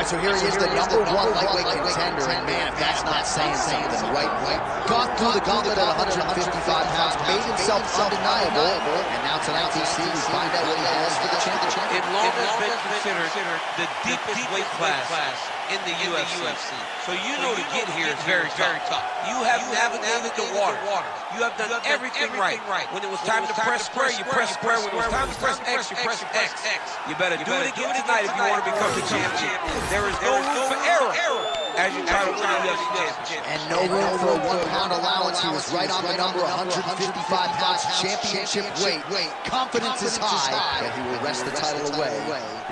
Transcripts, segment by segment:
So here he is, the #1 lightweight contender, and man, if that's not saying something, right? Gone through the gauntlet at 155 pounds, made himself undeniable, and now tonight, DC, we find out what he has for the championship. It long has been considered the deepest weight class in the UFC. So you know to get here is very tough. You have navigated the water. You have done everything right. When it was time to press square, you press square. When it was time to press X, you press X. You better do it again tonight if you want to become the champion. There is no room for error as you try to win the UFC championship. And no room for a 1 pound allowance. He was right on the number, 155 pounds, championship weight. Confidence is high that he will wrest the title away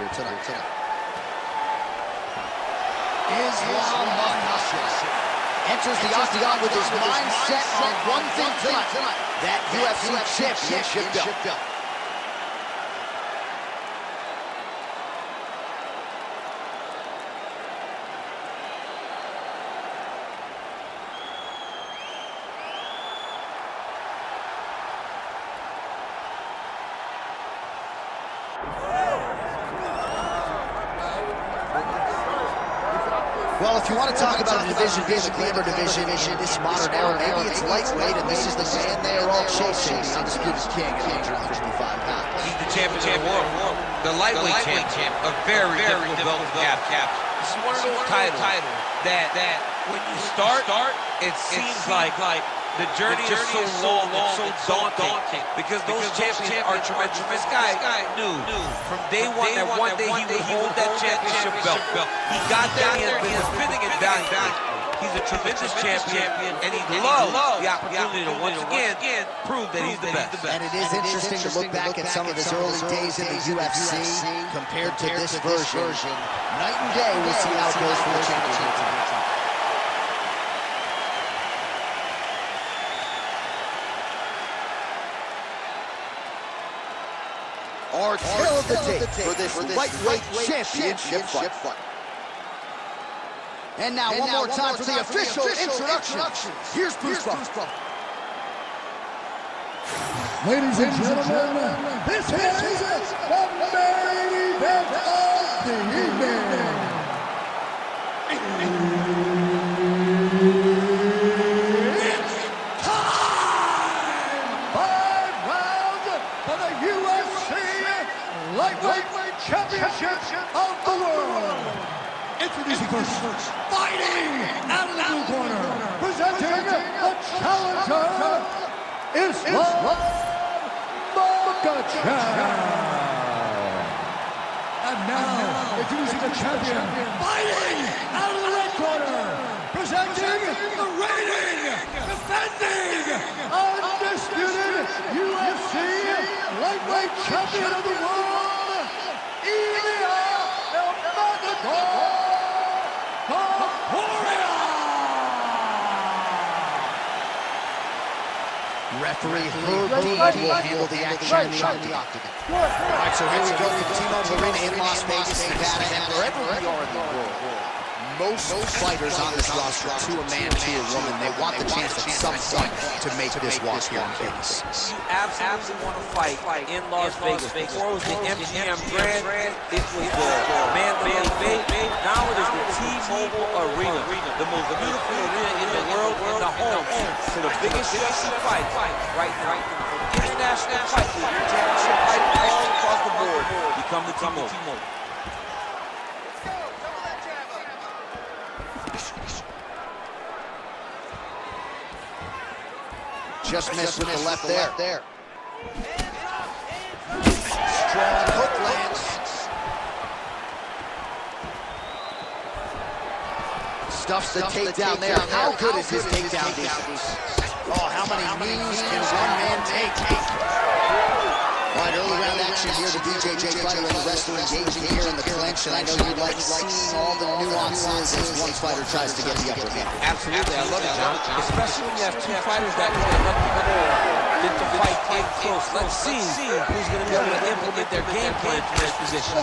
here tonight. Islam enters the octagon with his mind set on one thing tonight, that UFC championship belt. Well, if you want to talk about a division being the glamour division in this modern era, maybe it's lightweight, and this is the man they are all chasing, the undisputed king at 155 pounds. He's the champion of the world, the lightweight champion, a very difficult belt to capture. This is one of those titles that when you start, it seems like the journey is so long and so daunting because those champions are tremendous. This guy knew from day one that one day he would hold that championship belt. He got there, he has been defending it valiantly. He's a tremendous champion, and he loves the opportunity to once again prove that he's the best. And it is interesting to look back at some of his early days in the UFC compared to this version. Night and day, we'll see how it goes for the championship. Our tale of the tape for this lightweight championship fight. And now, one more time for the official introduction. Here's Bruce Buffer. Ladies and gentlemen, this is the main event of the evening. It's time! 5 rounds for the UFC Lightweight Championship of the World. Introducing first, fighting out of the blue corner, presenting the challenger, Islam And now, introducing the champion, fighting out of the red corner, presenting the reigning, defending, undisputed UFC Lightweight Champion of the World, Ilya Referee Herb Dean will handle the action in the octagon. All right, so here we go from T-Mobile Arena in Las Vegas, Nevada, and wherever we are in the world. Most fighters on this roster, to a man, to a woman, they want the chance at some point to make this walk here in Vegas. You absolutely want to fight in Las Vegas. Before it was the MGM Grand, it was the Mandalay Bay. Now it is the T-Mobile Arena, the most beautiful arena in the world, and the home to the biggest UFC fight right now. International fight, championship fight all across the board. Become the T-Mobile. Just missed with the left there. Strong hook lands. Stuffs the takedown there. How good is his takedown defense? Oh, how many knees can one man take? All right, early round action here. The BJJ fighter and the wrestler engaging here in the clinch, and I know you like seeing all the nuances as one fighter tries to get the upper hand. Absolutely, I love it, John. Especially when you have two fighters that know enough to get the fight in close. Let's see who's going to be able to implement their game plan to this position.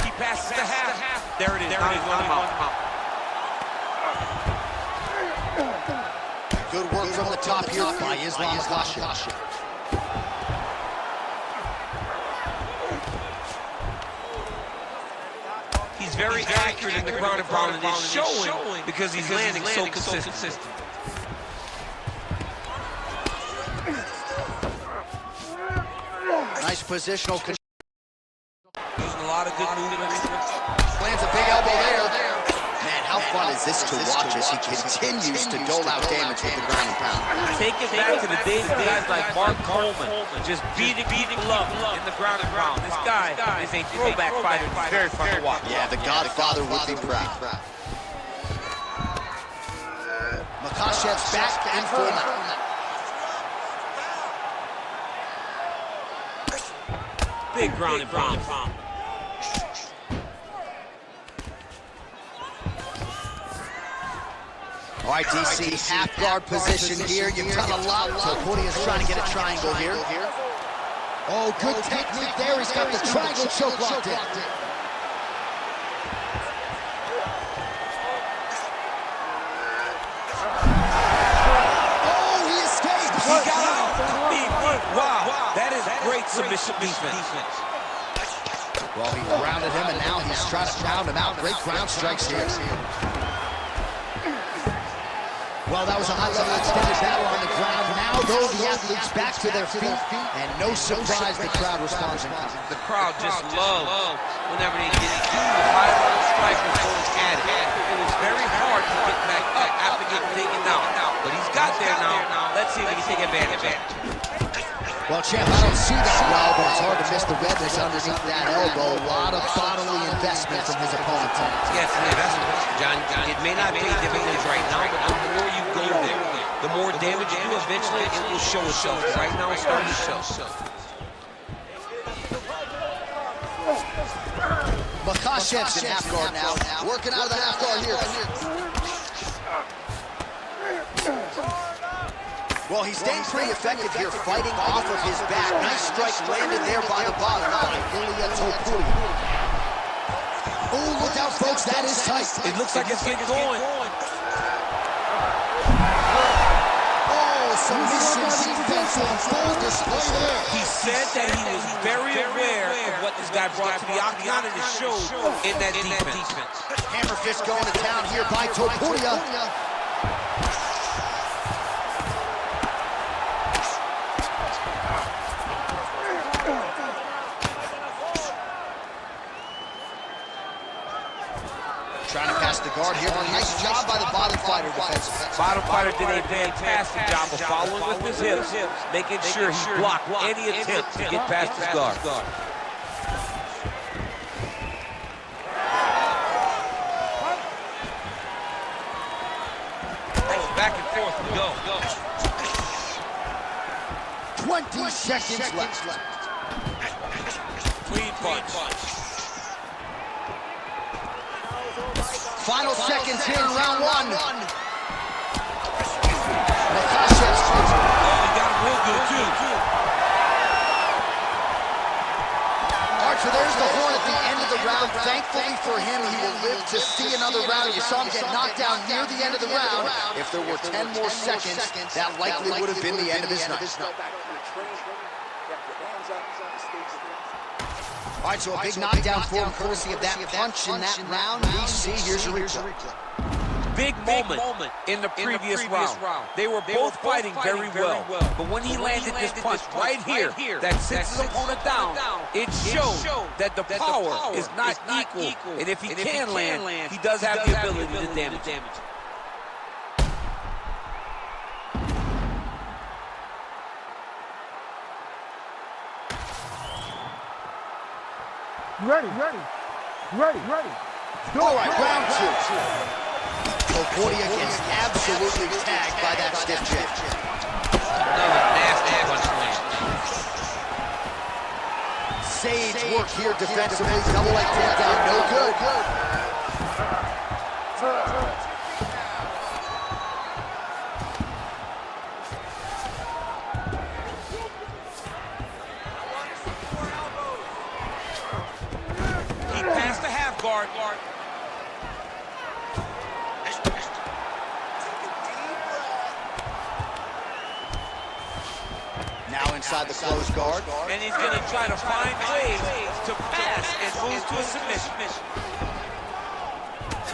He passes the half. There it is. Now he's going to mount. Good work from the top here by Islam Makhachev. very accurate in the ground and pound, and it's showing because he's landing so consistent. Nice positional control. Using a lot of good movement. Lands a big elbow there. Man, how fun is this to watch as he continues to dole out damage with the ground and pound? Take it back to the days of guys like Mark Coleman, just beating love in the ground and pound. This guy is a throwback fighter. It's very fun to watch. Yeah, the Godfather would be proud. Makashev's back in full mount. Big ground and pound. All right, DC, half guard position here. You've done a lot. Topuria's trying to get a triangle here. Oh, good technique there. He's got the triangle choke locked in. Oh, he escapes. He got out. Wow, that is great submission defense. Well, he grounded him, and now he's trying to pound him out. Great ground strikes here. Well, that was a high-level extended battle on the ground. Now, though, the athletes back to their feet, and no surprise the crowd responds in kind. The crowd just loves whenever they get two high-level strikers going at it. It was very hard to get back up after getting taken down. But he's got there now. Let's see if he can take advantage of it. Well, champ, I don't see that well, but it's hard to miss the redness underneath that elbow. A lot of bodily investment from his opponent. Yes, an investment, John. It may not pay dividends right now, but the more you go there, the more damage you do eventually, it will show itself. Right now, it's starting to show. Makashev's in half guard now. Working out of the half guard here. Well, he's staying pretty effective here, fighting off of his back. Nice strike landed there by the bottom by Ilia Topuria. Oh, look out, folks, that is tight. It looks like it's getting going. Oh, submission defense on full display there. He said that he was very aware of what this guy brought to the octagon, and it showed in that defense. Hammer fist going to town here by Topuria. Trying to pass the guard here. Nice job by the bottom fighter defensively. Bottom fighter did a fantastic job of following with his hips, making sure he blocked any attempt to get past his guard. Back and forth we go. 20 seconds left. Clean punch. Final seconds here in round one. Makashev's Oh, he got him real good, too. All right, so there's the horn at the end of the round. Thankfully for him, he will live to see another round. You saw him get knocked down near the end of the round. If there were 10 more seconds, that likely would have been the end of his night. All right, so a big knockdown for him, courtesy of that punch in that round. We see, here's a replay. Big moment in the previous round. They were both fighting very well. But when he landed this punch right here that sits his opponent down, it showed that the power is not equal. And if he can land, he does have the ability to damage. Ready. All right, round two. Topuria gets absolutely tagged by that stiff jab. Another nasty punch land. Sage work here defensively. Double leg takedown, no good. He passed the half guard. Now inside the closed guard. And he's going to try to find ways to pass and move to a submission.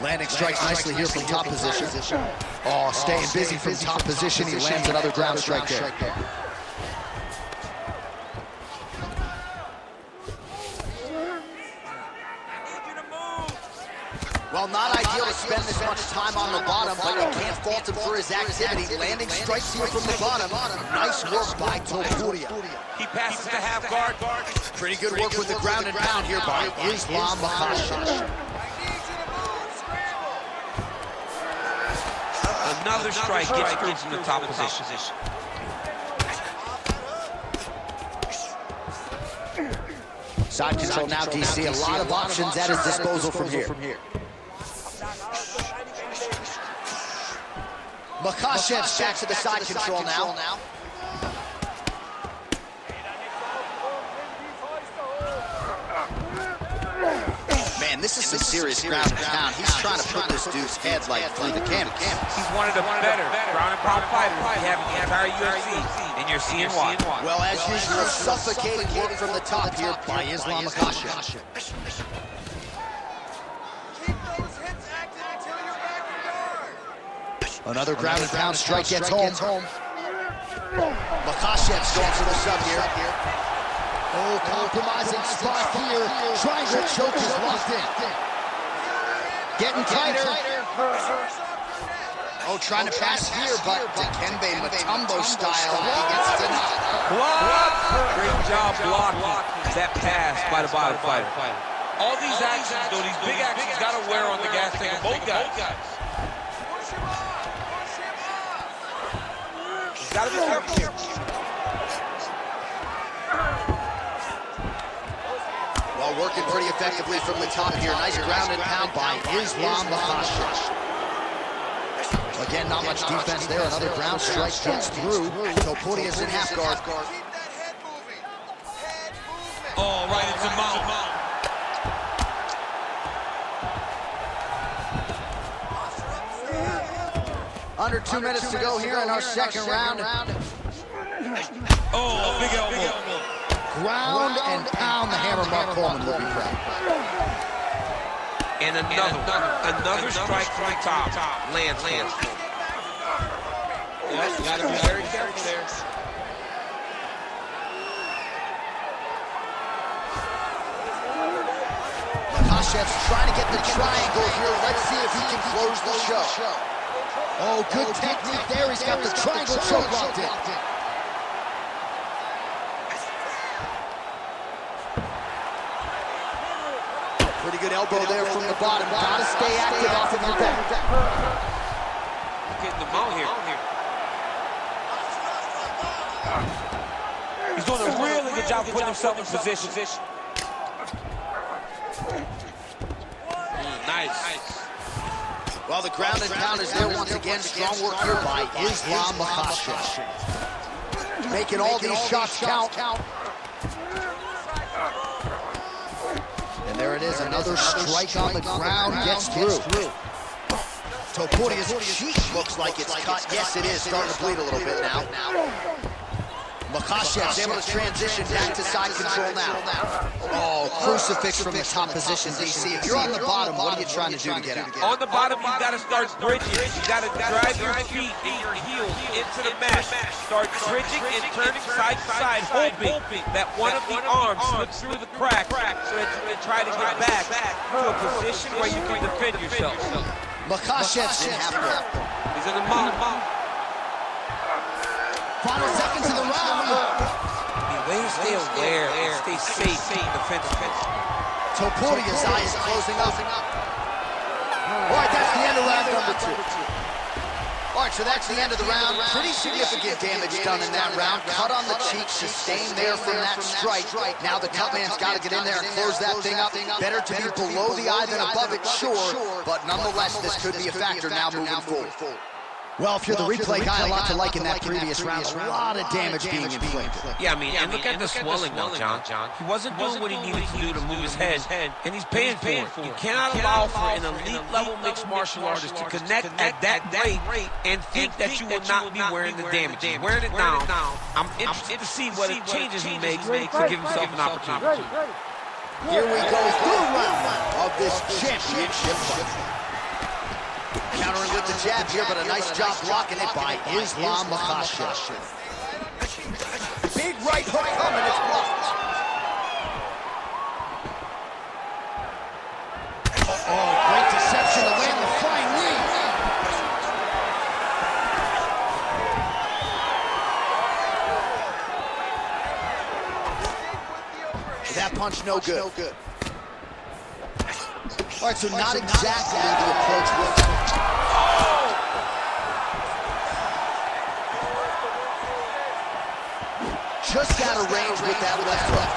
Landing strikes nicely here from top position. Oh, staying busy from top position. He lands another ground strike there. Well, not ideal to spend this much time on the bottom, but you can't fault him for his activity. Landing strikes here from the bottom. Nice work by Topuria. He passes to half guard. Pretty good work with the ground and pound here by Islam Makhachev. Another strike gets in the top position. Side control now, DC. A lot of options at his disposal from here. Makhachev back to the side control now. Man, this is some serious ground and pound. He's trying to put this dude's head like through the canvas. He's one of the better ground and pound fighters we have in the entire UFC, and you're seeing why. Well, as usual, suffocating work from the top here by Islam Makhachev. Another ground and pound strike gets home. Makhachev's going for the sub here. Oh, compromising spot here. Triangle choke is locked in. Getting tighter. Oh, trying to pass here, but Dikembe Mutombo style. He gets denied. Block! Great job blocking that pass by the bottom fighter. All these actions, though, these big actions, got to wear on the gas tank of both guys. Gotta be careful here. Well, working pretty effectively from the top here. Nice ground and pound by Islam Makhachev. Again, not much defense there. Another ground strike gets through. Topuria's in half guard. Oh, right into mount. Under 2 minutes to go here in our second round. Oh, big elbow. Ground and pound. The hammer Mark Coleman will be proud. And another strike from the top. Lands. Yes, you gotta be very careful there. Makhachev's trying to get the triangle here. Let's see if he can close the show. Oh, good technique there. He's got the triangle choke locked in. Pretty good elbow there from the bottom. Gotta stay active off of your back. Getting the mount here. He's doing a really good job putting himself in position. Nice. Well, the ground and pound is there once again. Strong work here by Islam Makhachev. Making all these shots count. And there it is, another strike on the ground gets through. Topuria's cheek looks like it's cut. Yes, it is, starting to bleed a little bit now. Makhachev's able to transition back to side control now. Oh, crucifix from the top position, DC. If you're on the bottom, what are you trying to do to get out? On the bottom, you got to start bridging. You got to drive your feet and your heels into the mat. Start bridging and turning side to side, hoping that one of the arms slips through the crack so that you can try to get back to a position where you can defend yourself. Makhachev's in half guard. He's in the mount. Final seconds of the round. The way to stay aware and stay safe defensively. Topuria's eyes closing up. All right, that's the end of round number 2. All right, so that's the end of the round. Pretty significant damage done in that round. Cut on the cheek, sustained there from that strike. Now the cut man's got to get in there and close that thing up. Better to be below the eye than above it, sure. But nonetheless, this could be a factor now moving forward. Well, if you're the replay guy, a lot to like in that previous round. A lot of damage being inflicted. Yeah, I mean, and look at the swelling now, John. He wasn't doing what he needed to do to move his head, and he's paying for it. You cannot allow for an elite-level mixed martial artist to connect at that rate and think that you will not be wearing the damage. He's wearing it now. I'm interested to see what changes he makes to give himself an opportunity. Here we go, third round of this championship fight. Countering with the jab here, but a nice job blocking it by Islam Makhachev. Big right hook coming, it's blocked. Oh, great deception to land the flying knee. That punch no good. All right, so not exactly the approach was. Just out of range with that left hook.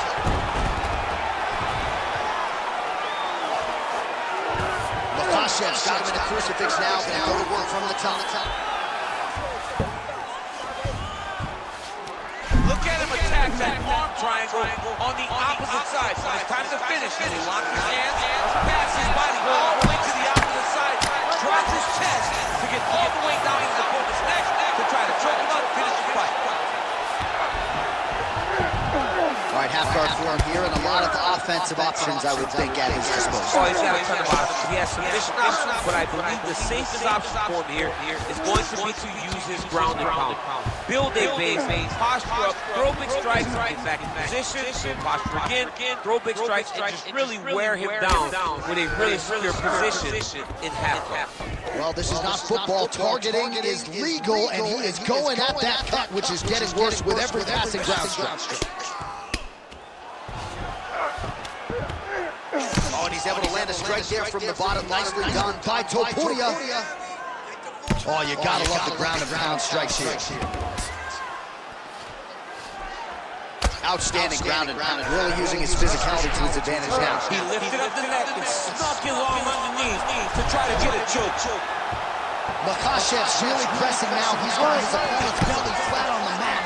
Makhachev's got him in a crucifix now, gonna go to work from the top. Look at him attack that arm triangle on the opposite side. When it's time to finish, he locks his hands, passes his body all the way to the opposite side, drops his chest to get all the way down his opponent's neck to try to choke him out and finish the fight. All right, half guard form here, and a lot of offensive options, I would think, at his disposal. Oh, he's got a ton of options. He has submission options, but I believe the safest option for him here is going to be to use his ground and pound. Build a base, posture up, throw big strikes, get back in position, posture again, throw big strikes, and just really wear him down with a really secure position in half guard. Well, this is not football. Targeting is legal, and he is going at that cut, which is getting worse with every passing ground strike. Oh, and he's able to land a strike there from the bottom. Nicely done by Topuria. Oh, you gotta love the ground and pound strikes here. Outstanding ground and pound, really using his physicality to his advantage now. He lifted up the neck and snuck his arm underneath to try to get a choke. Makhachev's really pressing now. He's got his opponent's belly flat on the mat.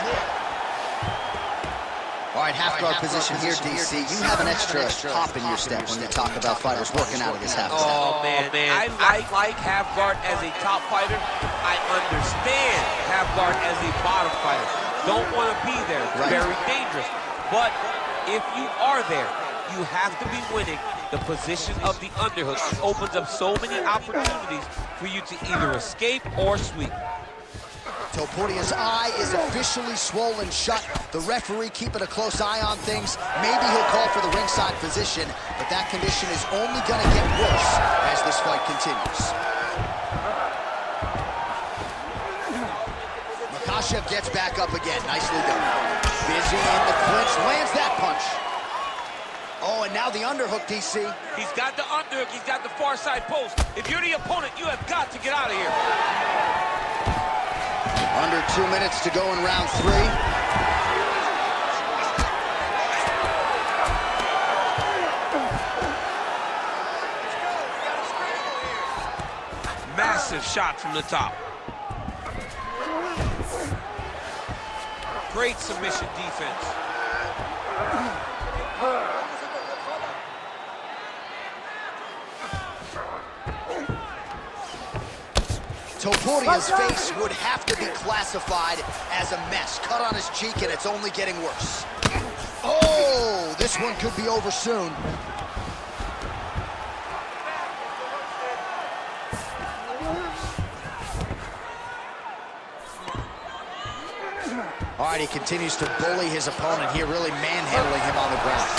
All right, half guard position here, DC. You have an extra hop in your step when you talk about fighters working out of this half guard. Oh, man. I like half guard as a top fighter. I understand half guard as a bottom fighter. Don't want to be there. It's very dangerous. But if you are there, you have to be winning. The position of the underhook opens up so many opportunities for you to either escape or sweep. Topuria's eye is officially swollen shut. The referee keeping a close eye on things. Maybe he'll call for the ringside position, but that condition is only going to get worse as this fight continues. Makhachev gets back up again. Nicely done. Busy in the clinch, lands that punch. Oh, and now the underhook, DC. He's got the underhook. He's got the far side post. If you're the opponent, you have got to get out of here. Under 2 minutes to go in round 3. Massive shot from the top. Great submission defense. Topuria's face would have to be classified as a mess. Cut on his cheek, and it's only getting worse. Oh, this one could be over soon. All right, he continues to bully his opponent here, really manhandling him on the ground.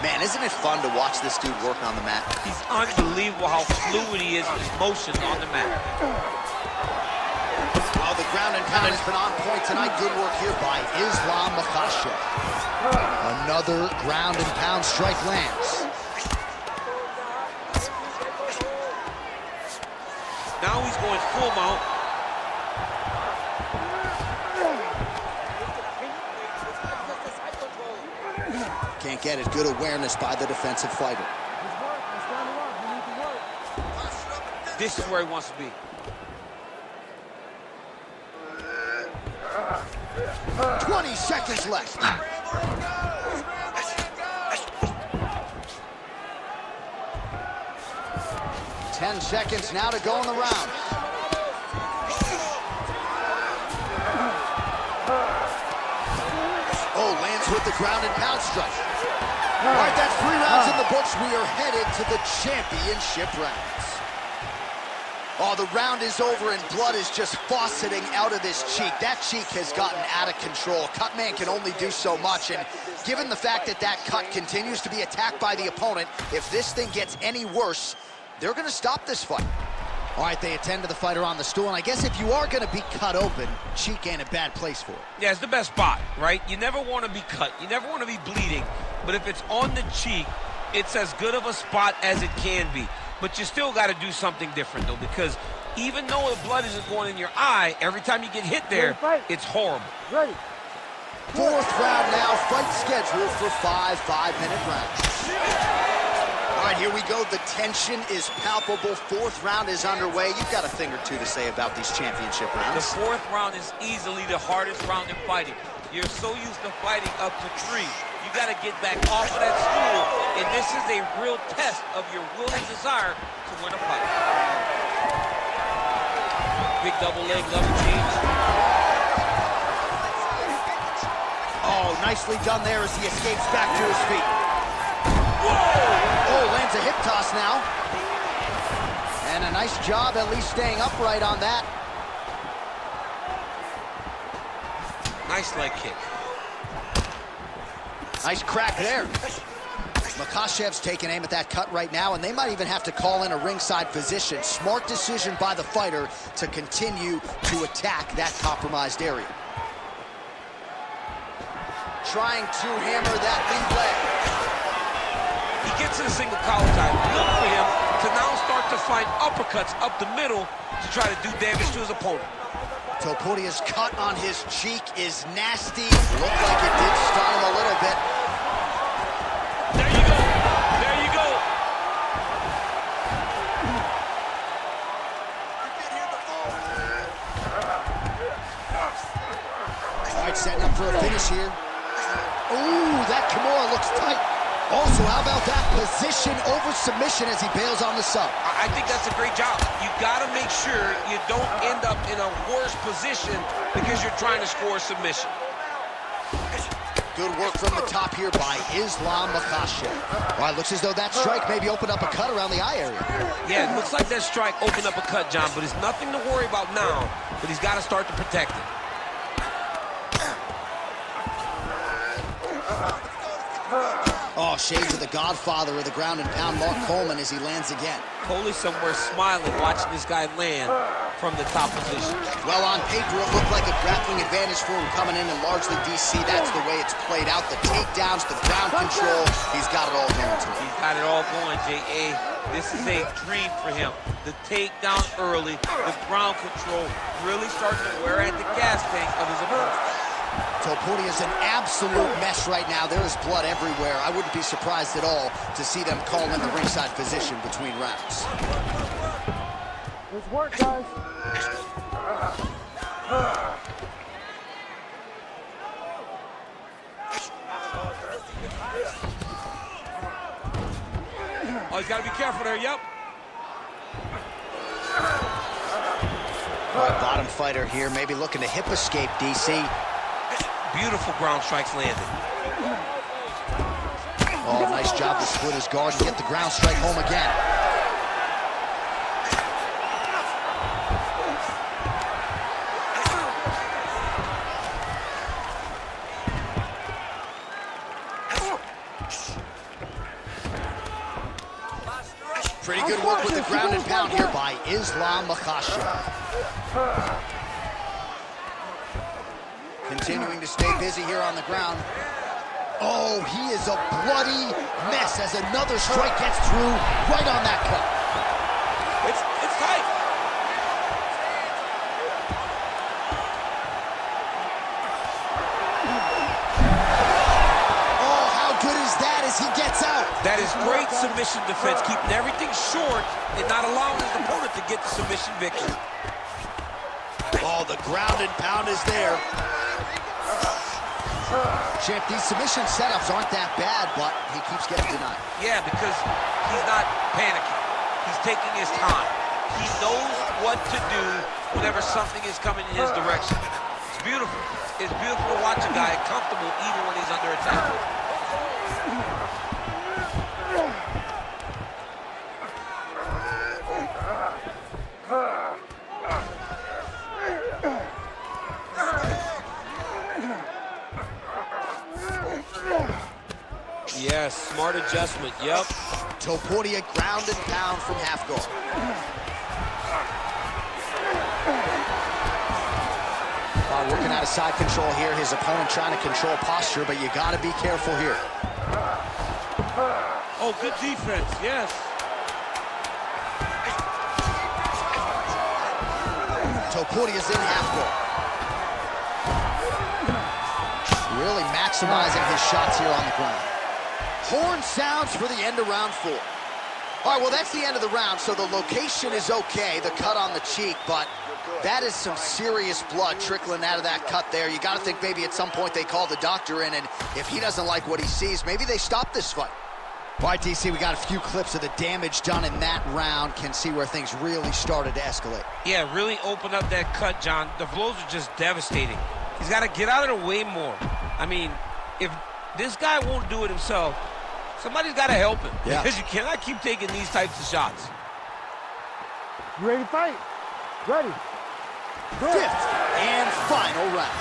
Man, isn't it fun to watch this dude work on the mat? He's unbelievable how fluid he is in his motions on the mat. Oh, the ground and pound has been on point tonight. Good work here by Islam Makhachev. Another ground and pound strike lands. Now he's going full mount. Can't get it. Good awareness by the defensive fighter. This is where he wants to be. "20 seconds left. Ten seconds now to go in the round. Oh, lands with the ground and pound strike. All right, that's 3 rounds in the books. We are headed to the championship rounds. Oh, the round is over and blood is just fauceting out of this cheek. That cheek has gotten out of control. Cut man can only do so much, and given the fact that that cut continues to be attacked by the opponent, if this thing gets any worse, they're going to stop this fight. All right, they attend to the fighter on the stool, and I guess if you are going to be cut open, cheek ain't a bad place for it. Yeah, it's the best spot, right? You never want to be cut. You never want to be bleeding. But if it's on the cheek, it's as good of a spot as it can be. But you still got to do something different, though, because even though the blood isn't going in your eye, every time you get hit there, it's horrible. Ready. 4th round now, fight scheduled for 5 5-minute rounds. All right, here we go. The tension is palpable. 4th round is underway. You've got a thing or two to say about these championship rounds. The 4th round is easily the hardest round in fighting. You're so used to fighting up to 3. You got to get back off of that stool, and this is a real test of your will and desire to win a fight. Big double leg, level change. Oh, nicely done there as he escapes back to his feet. Oh, lands a hip toss now. And a nice job at least staying upright on that. Nice leg kick. Nice crack there. Makhachev's taking aim at that cut right now, and they might even have to call in a ringside physician. Smart decision by the fighter to continue to attack that compromised area. Trying to hammer that lead leg. He gets in a single collar tie. Look for him to now start to find uppercuts up the middle to try to do damage to his opponent. Topuria's cut on his cheek is nasty. Looked like it did stun him a little bit. There you go. There you go. All right, setting up for a finish here. Ooh, that Kimura looks tight. Also, how about that position over submission as he bails on the sub? I think that's a great job. You got to make sure you don't end up in a worse position because you're trying to score a submission. Good work from the top here by Islam Makhachev. All right, looks as though that strike maybe opened up a cut around the eye area. Yeah, it looks like that strike opened up a cut, John, but it's nothing to worry about now, but he's got to start to protect it. Oh, shades of the godfather of the ground and pound, Mark Coleman, as he lands again. Coley somewhere smiling, watching this guy land from the top position. Well, on paper, it looked like a grappling advantage for him coming in, and largely, DC, that's the way it's played out. The takedowns, the ground control, he's got it all going to him. He's got it all going, J.A. This is a dream for him. The takedown early, the ground control, really starting to wear at the gas tank of his opponent. Topuria is an absolute mess right now. There is blood everywhere. I wouldn't be surprised at all to see them call in the ringside physician between rounds. Let's work, guys. Oh, he's got to be careful there, yep. All right, bottom fighter here, maybe looking to hip escape, DC. Beautiful ground strikes landed. Oh, nice job to split his guard and get the ground strike home again. Pretty good work with the ground and pound here by Islam Makhachev. Continuing to stay busy here on the ground. Oh, he is a bloody mess as another strike gets through right on that cut. It's tight. Oh, how good is that as he gets out? That is great submission defense, keeping everything short and not allowing his opponent to get the submission victory. Oh, the ground and pound is there. Champ, these submission setups aren't that bad, but he keeps getting denied. Yeah, because he's not panicking. He's taking his time. He knows what to do whenever something is coming in his direction. It's beautiful. It's beautiful to watch a guy comfortable even when he's under attack. Yes, smart adjustment, yep. Topuria ground and pound from half guard. Working out of side control here. His opponent trying to control posture, but you got to be careful here. Oh, good defense, yes. Topuria's in half guard. Really maximizing his shots here on the ground. Horn sounds for the end of round 4. All right, well, that's the end of the round, so the location is okay, the cut on the cheek, but that is some serious blood trickling out of that cut there. You got to think maybe at some point they call the doctor in, and if he doesn't like what he sees, maybe they stop this fight. All right, DC, we got a few clips of the damage done in that round. Can see where things really started to escalate. Yeah, really open up that cut, John. The blows are just devastating. He's got to get out of the way more. I mean, if this guy won't do it himself, somebody's got to help him. Yeah. Because you cannot keep taking these types of shots. You ready to fight? Ready. Go. 5th and final round.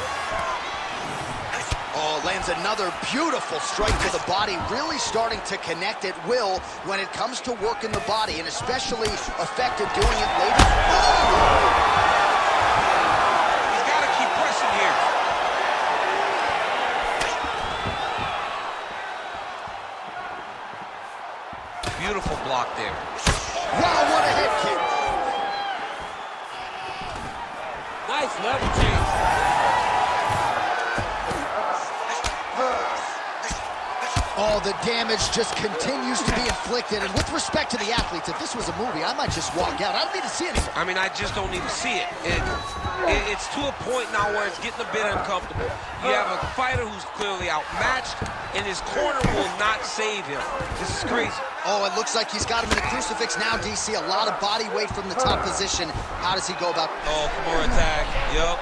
Oh, lands another beautiful strike to the body, really starting to connect at will when it comes to working the body, and especially effective doing it later. He's got to keep pressing here. Beautiful block there. Wow, what a head kick. Nice level change. Oh, the damage just continues to be inflicted. And with respect to the athletes, if this was a movie, I might just walk out. I don't need to see anymore. I mean, I just don't even see it. It's to a point now where it's getting a bit uncomfortable. You have a fighter who's clearly outmatched, and his corner will not save him. This is crazy. Oh, it looks like he's got him in a crucifix now, DC. A lot of body weight from the top position. How does he go about? Oh, Kimura attack. Yup.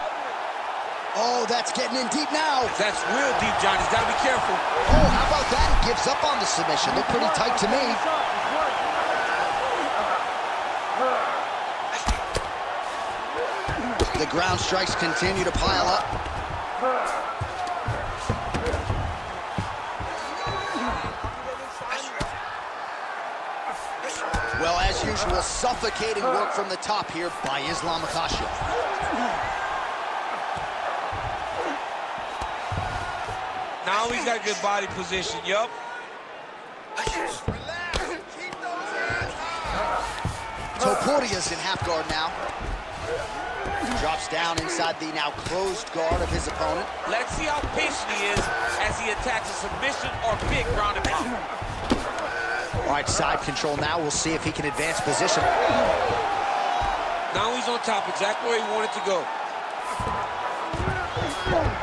Oh, that's getting in deep now. That's real deep, John. He's got to be careful. Oh, how about that? He gives up on the submission. Looked pretty tight to me. The ground strikes continue to pile up. Well, as usual, suffocating work from the top here by Islam Makhachev. Now he's got good body position, yup. Topuria's in half guard now. Drops down inside the now closed guard of his opponent. Let's see how patient he is as he attacks a submission or big ground and pound. All right, side control now. We'll see if he can advance position. Now he's on top, exactly where he wanted to go.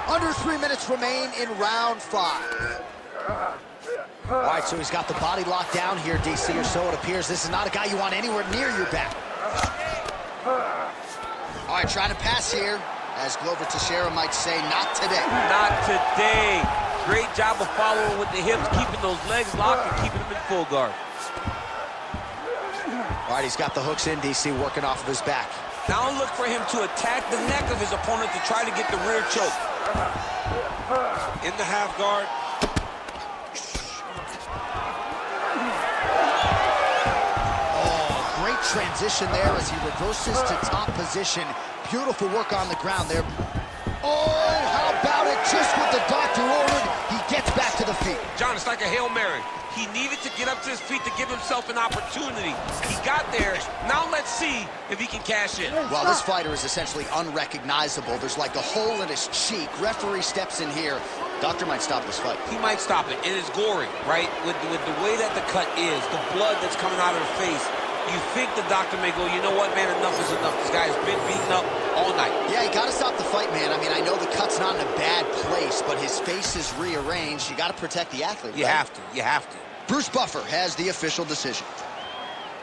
Under 3 minutes remain in round 5. All right, so he's got the body locked down here, DC, or so it appears. This is not a guy you want anywhere near your back. All right, trying to pass here, as Glover Teixeira might say, not today. Not today. Great job of following with the hips, keeping those legs locked and keeping them in full guard. All right, he's got the hooks in, DC, working off of his back. Now look for him to attack the neck of his opponent to try to get the rear choke. In the half guard. Oh, great transition there as he reverses to top position. Beautiful work on the ground there. Oh, how about it? Just what the doctor ordered, he gets back to the feet. John, it's like a Hail Mary. He needed to get up to his feet to give himself an opportunity. He got there. Now let's see if he can cash in. Well, this fighter is essentially unrecognizable. There's like a hole in his cheek. Referee steps in here. Doctor might stop this fight. He might stop it. It is gory, right? With the way that the cut is, the blood that's coming out of the face, you think the doctor may go, you know what, man, enough is enough. This guy has been beaten up all night. Yeah, you got to stop the fight, man. I mean, I know the cut's not in a bad place, but his face is rearranged. You got to protect the athlete, You right? have to. You have to. Bruce Buffer has the official decision.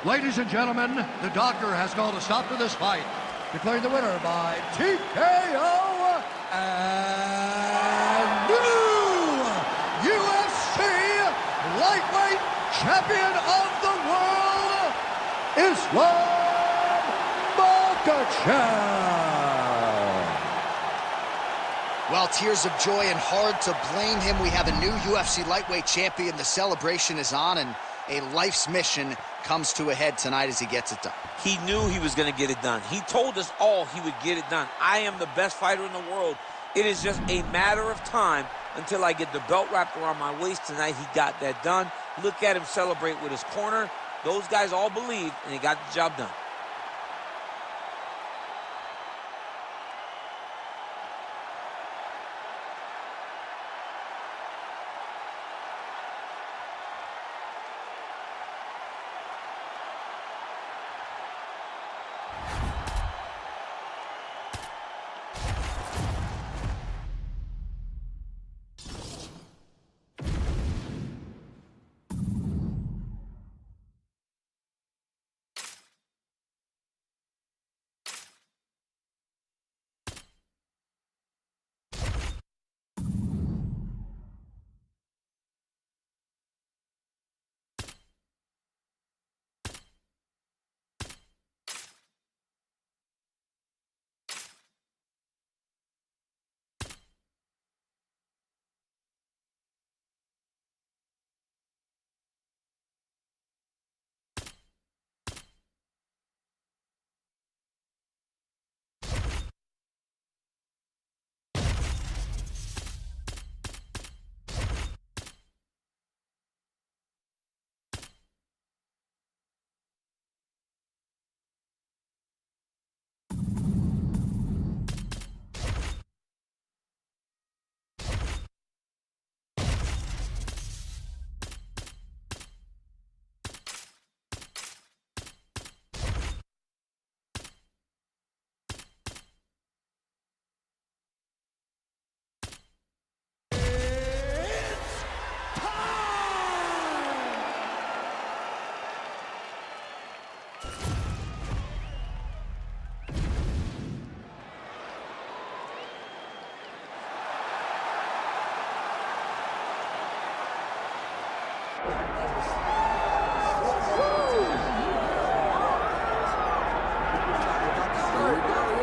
Ladies and gentlemen, the doctor has called a stop to this fight, declaring the winner by TKO and new UFC lightweight champion of the world, Islam Makhachev. Well, Well, tears of joy and hard to blame him. We have a new UFC lightweight champion. The celebration is on, and a life's mission comes to a head tonight as he gets it done. He knew he was going to get it done. He told us all he would get it done. I am the best fighter in the world. It is just a matter of time until I get the belt wrapped around my waist. Tonight, he got that done. Look at him celebrate with his corner. Those guys all believed, and he got the job done.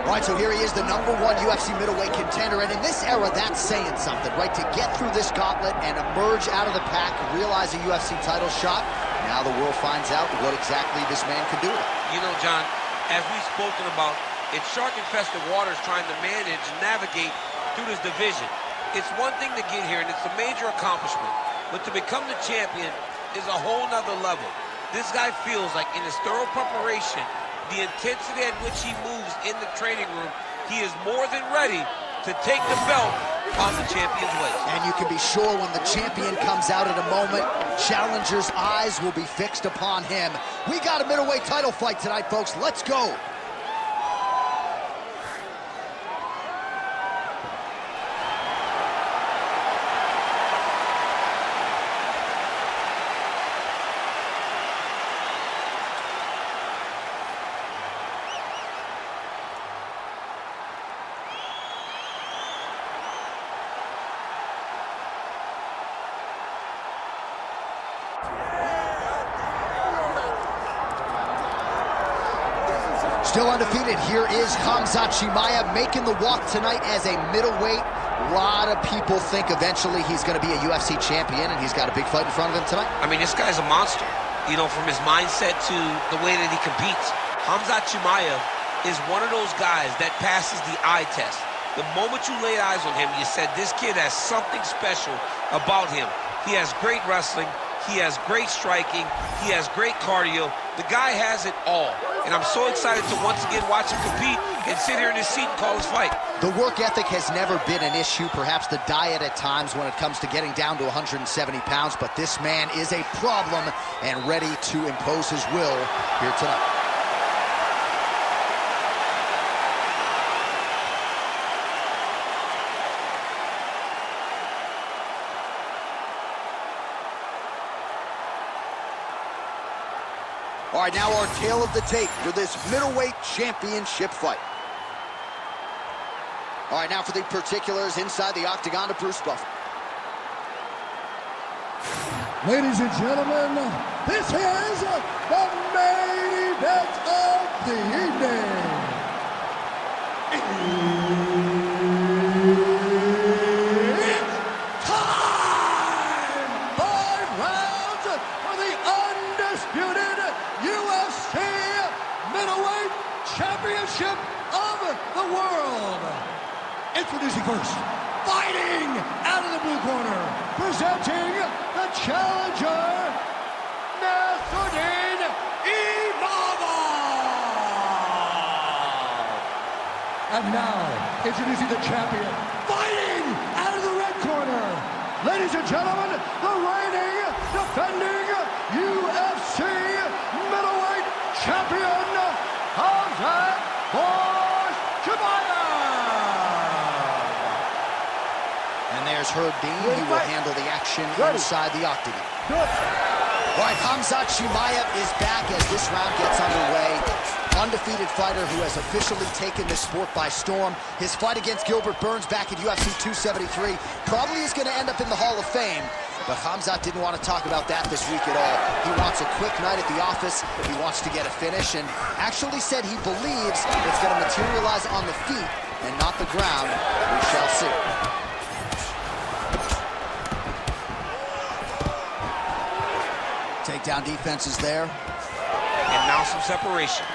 All right, so here he is, the #1 UFC middleweight contender, and in this era, that's saying something, right? To get through this gauntlet and emerge out of the pack, realize a UFC title shot, now the world finds out what exactly this man can do. You know, John, as we've spoken about, it's shark-infested waters trying to manage and navigate through this division. It's one thing to get here, and it's a major accomplishment, but to become the champion is a whole nother level. This guy feels like in his thorough preparation, the intensity at which he moves in the training room, he is more than ready to take the belt on the champion's waist. And you can be sure when the champion comes out at a moment, challengers' eyes will be fixed upon him. We got a middleweight title fight tonight, folks. Let's go. Still undefeated, here is Khamzat Chimaev making the walk tonight as a middleweight. A lot of people think eventually he's going to be a UFC champion, and he's got a big fight in front of him tonight. I mean, this guy's a monster, you know, from his mindset to the way that he competes. Khamzat Chimaev is one of those guys that passes the eye test. The moment you laid eyes on him, you said, this kid has something special about him. He has great wrestling. He has great striking. He has great cardio. The guy has it all. And I'm so excited to once again watch him compete and sit here in his seat and call his fight. The work ethic has never been an issue, perhaps the diet at times when it comes to getting down to 170 pounds, but this man is a problem and ready to impose his will here tonight. All right, now our tale of the tape for this middleweight championship fight. All right, now for the particulars inside the octagon to Bruce Buffer. Ladies and gentlemen, this is the main event of the evening. undisputed UFC middleweight championship of the world. Introducing first, fighting out of the blue corner, presenting the challenger, Nasruddin Imavov. And now, introducing the champion, fighting out of the red corner, ladies and gentlemen, the reigning, defending UFC middleweight champion, Hamzat Chimaev. And there's Herb Dean. He will handle the action inside the octagon. All right, Hamzat Chimaev is back as this round gets underway. Undefeated fighter who has officially taken this sport by storm. His fight against Gilbert Burns back at UFC 273 probably is going to end up in the Hall of Fame. But Hamzat didn't want to talk about that this week at all. He wants a quick night at the office. He wants to get a finish and actually said he believes it's going to materialize on the feet and not the ground. We shall see. Takedown defense is there. And now some separation.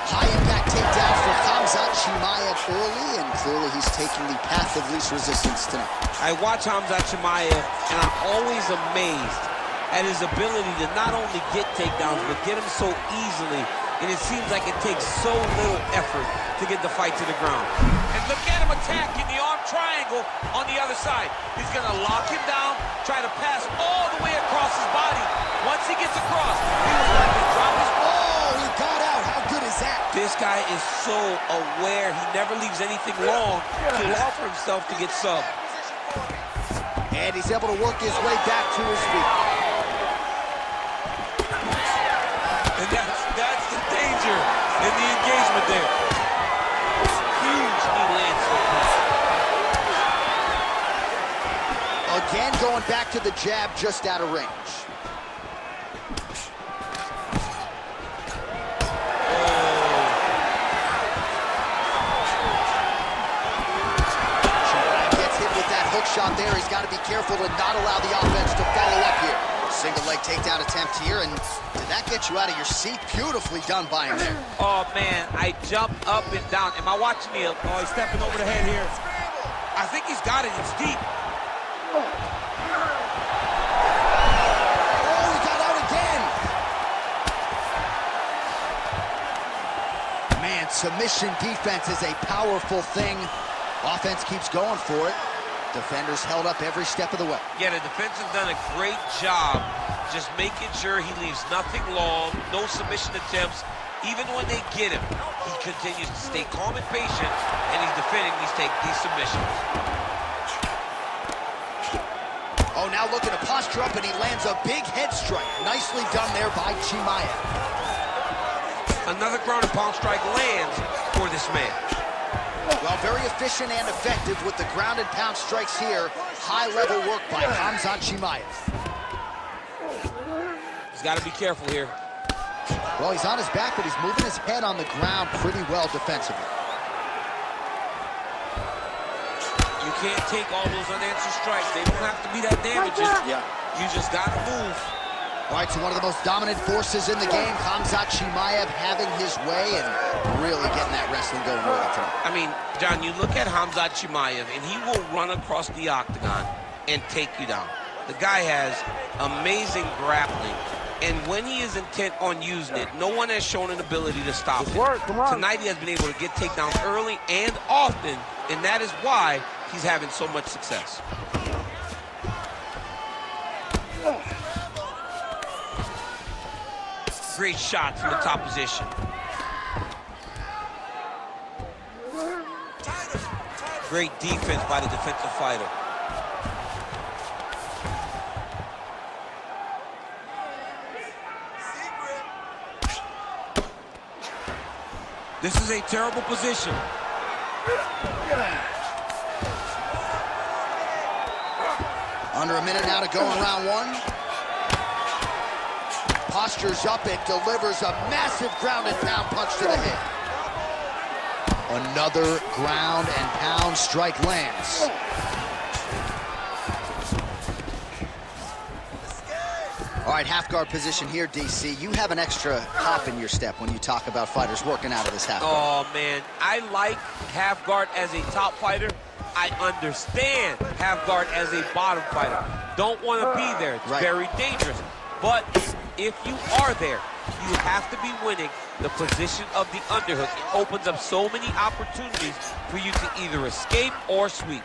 High impact takedown for Hamzat Chimaev early, and clearly he's taking the path of least resistance tonight. I watch Hamzat Chimaev, and I'm always amazed at his ability to not only get takedowns, but get them so easily. And it seems like it takes so little effort to get the fight to the ground. And look at him attacking the arm triangle on the other side. He's gonna lock him down, try to pass all the way across his body. Once he gets across, he was going to drop his ball. Oh, he got out. How good is that? This guy is so aware. He never leaves anything long to allow for himself to get subbed. And he's able to work his way back to his feet. And that's the danger in the engagement there. Huge knee lands. Again, going back to the jab, just out of range. Chimaev gets hit with that hook shot there. He's got to be careful to not allow the offense to follow up here. Single leg takedown attempt here, and did that get you out of your seat? Beautifully done by him there. Oh, man, I jumped up and down. Am I watching him? Oh, he's stepping over the head here. I think he's got it. It's deep. Oh, he got out again. Man, submission defense is a powerful thing. Offense keeps going for it. Defenders held up every step of the way. Yeah, the defense has done a great job just making sure he leaves nothing long, no submission attempts. Even when they get him, he continues to stay calm and patient, and he's defending these submissions. Oh, now looking to posture up, and he lands a big head strike. Nicely done there by Chimaev. Another ground and pound strike lands for this man. Well, very efficient and effective with the ground and pound strikes here. High-level work by Hamzat Chimaev. He's got to be careful here. Well, he's on his back, but he's moving his head on the ground pretty well defensively. You can't take all those unanswered strikes. They don't have to be that damaging. Yeah. You just got to move. All right, so one of the most dominant forces in the game, Hamzat Chimaev having his way and really getting that wrestling going early tonight. I mean, John, you look at Hamzat Chimaev, and he will run across the octagon and take you down. The guy has amazing grappling, and when he is intent on using it, no one has shown an ability to stop him. Tonight, he has been able to get takedowns early and often, and that is why he's having so much success. Great shot from the top position. Great defense by the defensive fighter. This is a terrible position. Under a minute now to go in round one. Postures up and delivers a massive ground and pound punch to the head. Another ground and pound strike lands. All right, half guard position here, DC. You have an extra hop in your step when you talk about fighters working out of this half guard. Oh, man, I like half guard as a top fighter. I understand half guard as a bottom fighter. Don't want to be there. It's very dangerous. But if you are there, you have to be winning the position of the underhook. It opens up so many opportunities for you to either escape or sweep.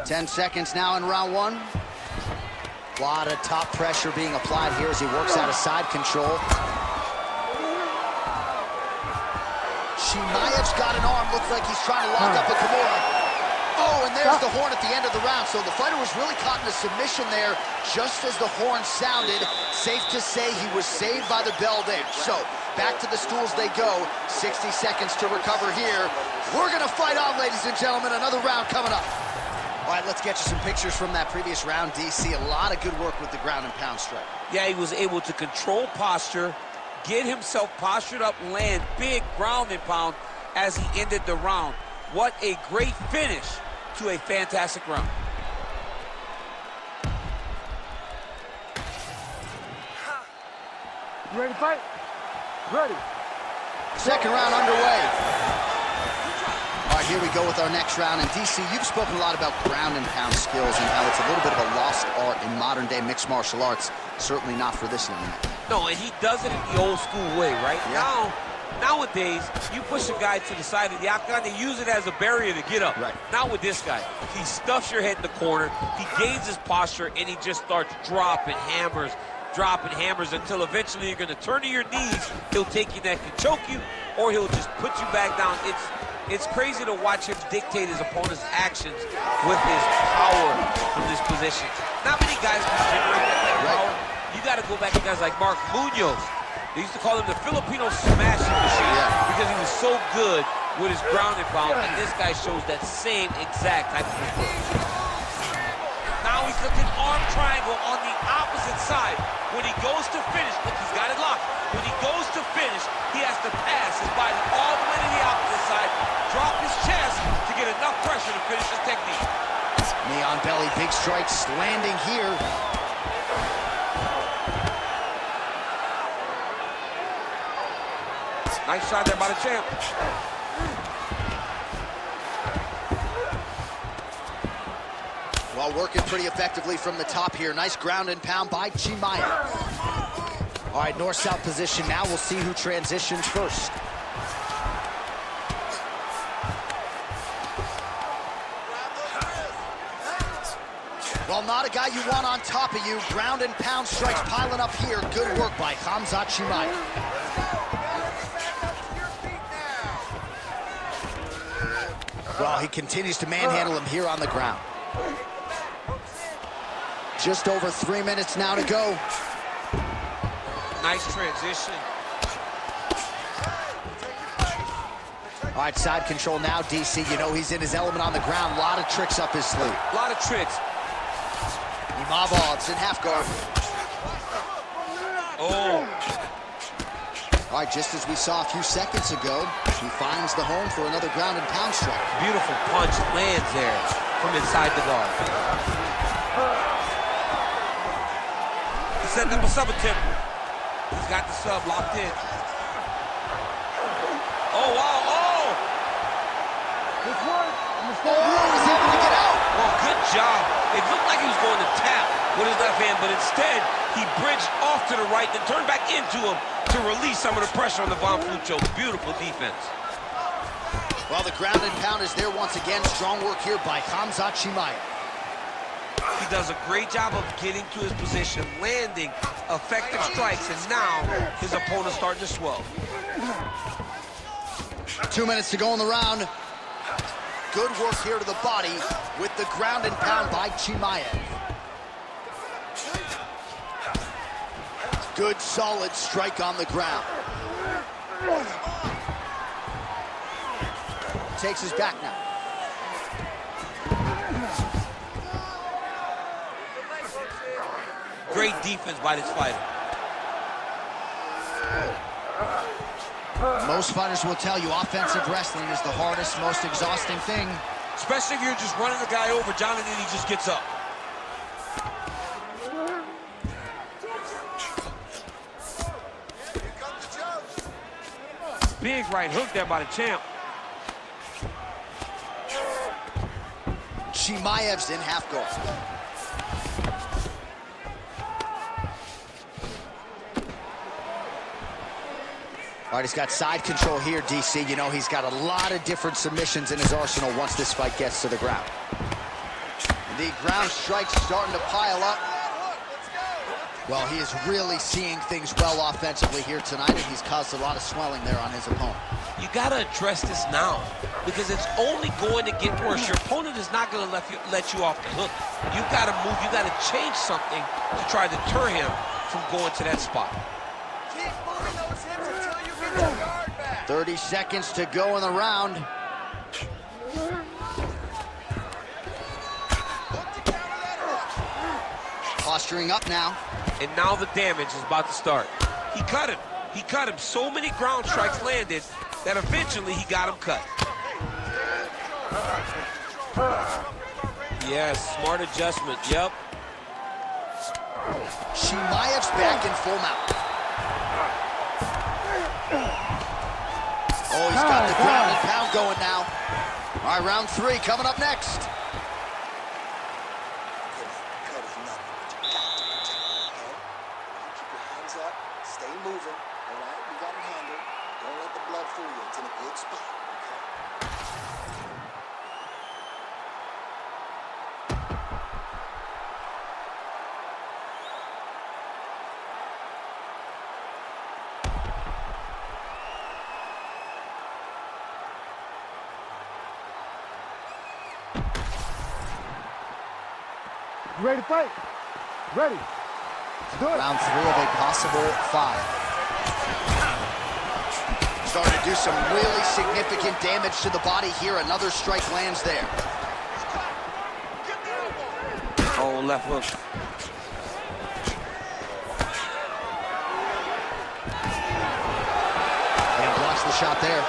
10 seconds now in round one. A lot of top pressure being applied here as he works out of side control. Chimaev's got an arm. Looks like he's trying to lock up a Kimura. Oh, and there's the horn at the end of the round. So the fighter was really caught in a submission there just as the horn sounded. Safe to say he was saved by the bell there. So back to the stools they go. 60 seconds to recover here. We're going to fight on, ladies and gentlemen. Another round coming up. All right, let's get you some pictures from that previous round, DC. A lot of good work with the ground and pound strike. Yeah, he was able to control posture, get himself postured up, land big ground and pound as he ended the round. What a great finish to a fantastic round. You ready to fight? Ready. Second round underway. All right, here we go with our next round. And DC, you've spoken a lot about ground and pound skills and how it's a little bit of a lost art in modern day mixed martial arts. Certainly not for this young man. No, and he does it in the old school way, right? Yeah. Nowadays, you push a guy to the side of the akan, they use it as a barrier to get up. Right. Not with this guy. He stuffs your head in the corner, he gains his posture, and he just starts dropping hammers until eventually you're going to turn to your knees. He'll take your neck and choke you, or he'll just put you back down. It's crazy to watch him dictate his opponent's actions with his power from this position. Not many guys can generate that type of power. You got to go back to guys like Mark Munoz. They used to call him the Filipino smashing machine because he was so good with his ground and pound, and this guy shows that same exact type of approach. Now he's looking arm triangle on the opposite side. When he goes to finish, look, he's got it locked. When he goes to finish, he has to pass his body all the way to the opposite side, drop his chest to get enough pressure to finish his technique. Knee on belly, big strikes landing here. Nice shot there by the champ. Well, working pretty effectively from the top here. Nice ground and pound by Chimaev. All right, north-south position now. We'll see who transitions first. Well, not a guy you want on top of you. Ground and pound strikes piling up here. Good work by Khamzat Chimaev. Well, he continues to manhandle him here on the ground. Just over 3 minutes now to go. Nice transition. All right, side control now, DC. You know he's in his element on the ground. A lot of tricks up his sleeve. A lot of tricks. Imavov in half guard. Oh. All right, just as we saw a few seconds ago, he finds the home for another ground and pound strike. Beautiful punch lands there from inside the guard. He's setting up a sub attempt. He's got the sub locked in. Oh, wow, oh! This one. Oh, he's able to get out. Well, good job. It looked like he was going to tap with his left hand, but instead, he bridged off to the right, then turned back into him to release some of the pressure on the Von Flue choke. Beautiful defense. Well, the ground and pound is there once again. Strong work here by Khamzat Chimaev. He does a great job of getting to his position, landing effective strikes, and now his opponent's starting to swell. 2 minutes to go in the round. Good work here to the body with the ground and pound by Chimaev. Good, solid strike on the ground. Takes his back now. Great defense by this fighter. Most fighters will tell you offensive wrestling is the hardest, most exhausting thing. especially if you're just running the guy over, John, and then he just gets up. Big right hook there by the champ. Chimaev's in half guard. All right, he's got side control here, DC. You know, he's got a lot of different submissions in his arsenal once this fight gets to the ground. The ground strikes starting to pile up. Well, he is really seeing things well offensively here tonight, and he's caused a lot of swelling there on his opponent. You got to address this now, because it's only going to get worse. Your opponent is not going to let you off the hook. You've got to move. You've got to change something to try to deter him from going to that spot. Keep moving those hips until you get your guard back. 30 seconds to go in the round. Posturing up now. And now the damage is about to start. He cut him. He cut him. So many ground strikes landed that eventually he got him cut. Yes, smart adjustment. Yep. Chimaev's back in full mount. Oh, he's got the ground and pound going now. All right, round 3 coming up next. Stay moving, all right? We got it handled. Don't let the blood fool you. It's in a good spot, You ready to fight? Ready. Let's do it. Round 3 of a possible 5. Starting to do some really significant damage to the body here. Another strike lands there. Oh, left hook. And blocks the shot there.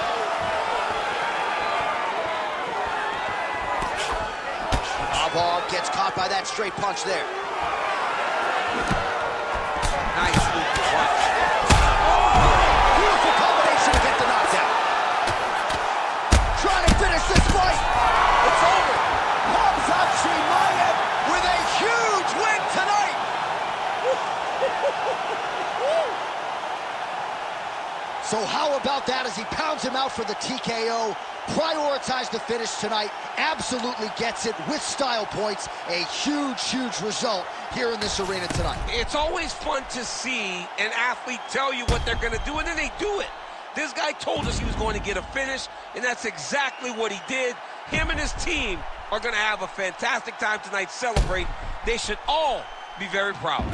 Ball gets caught by that straight punch there. Nice move. Watch. Beautiful combination to get the knockdown. Trying to finish this fight. It's over. Khamzat Chimaev with a huge win tonight. So how about that as he pounds him out for the TKO? Prioritized the finish tonight. Absolutely gets it with style points. A huge, huge result here in this arena tonight. It's always fun to see an athlete tell you what they're going to do, and then they do it. This guy told us he was going to get a finish, and that's exactly what he did. Him and his team are going to have a fantastic time tonight celebrating. They should all be very proud.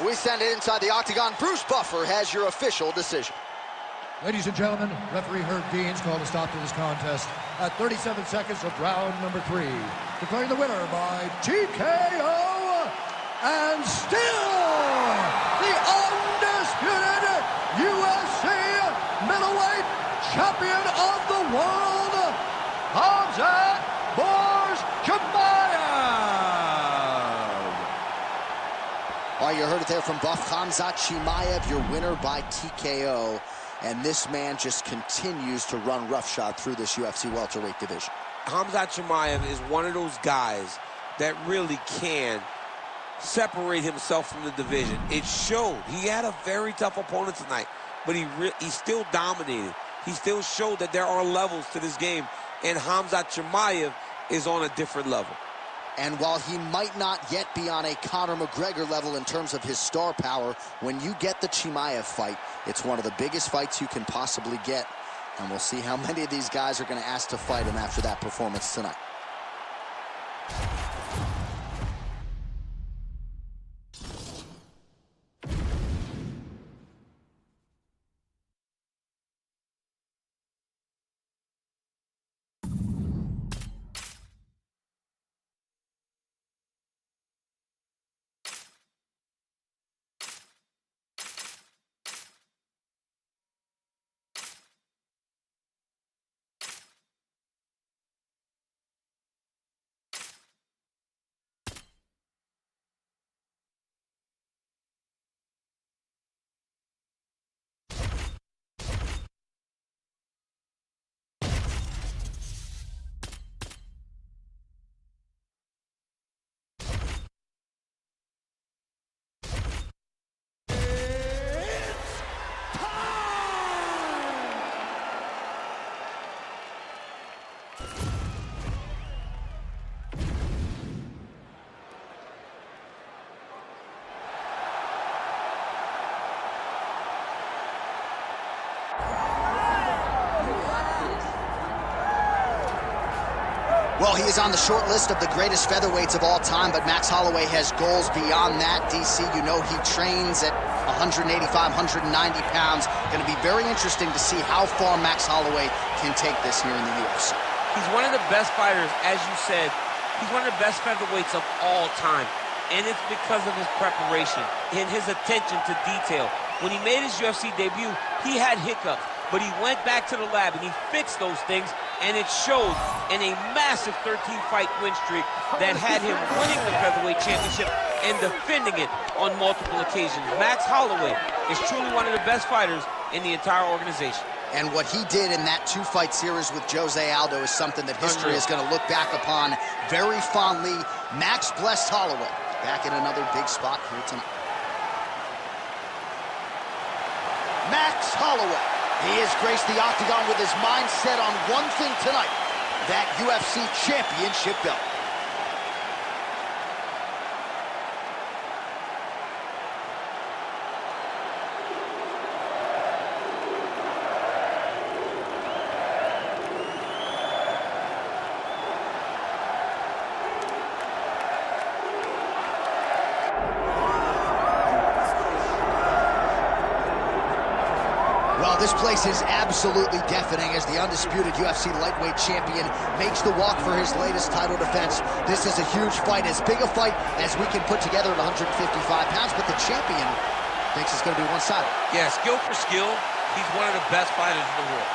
We send it inside the octagon. Bruce Buffer has your official decision. Ladies and gentlemen, referee Herb Deans called a stop to this contest at 37 seconds of round number 3, declaring the winner by TKO and still the undisputed UFC middleweight champion of the world, Khamzat Chimaev. Well, you heard it there from Buff. Khamzat Chimaev, your winner by TKO. And this man just continues to run roughshod through this UFC welterweight division. Khamzat Chimaev is one of those guys that really can separate himself from the division. It showed. He had a very tough opponent tonight, but he still dominated. He still showed that there are levels to this game, and Khamzat Chimaev is on a different level. And while he might not yet be on a Conor McGregor level in terms of his star power, when you get the Chimaev fight, it's one of the biggest fights you can possibly get. And we'll see how many of these guys are going to ask to fight him after that performance tonight. Well, he is on the short list of the greatest featherweights of all time, but Max Holloway has goals beyond that. DC, you know he trains at 185, 190 pounds. Going to be very interesting to see how far Max Holloway can take this here in the UFC. He's one of the best fighters, as you said. He's one of the best featherweights of all time. And it's because of his preparation and his attention to detail. When he made his UFC debut, he had hiccups, but he went back to the lab and he fixed those things, and it showed in a massive 13-fight win streak that had him winning the featherweight championship and defending it on multiple occasions. Max Holloway is truly one of the best fighters in the entire organization. And what he did in that two-fight series with Jose Aldo is something that history is going to look back upon very fondly. Max blessed Holloway back in another big spot here tonight. Max Holloway. He has graced the octagon with his mind set on one thing tonight, that UFC championship belt. Well, this place is absolutely deafening as the undisputed UFC lightweight champion makes the walk for his latest title defense. This is a huge fight, as big a fight as we can put together at 155 pounds, but the champion thinks it's going to be one-sided. Yeah, skill for skill, he's one of the best fighters in the world.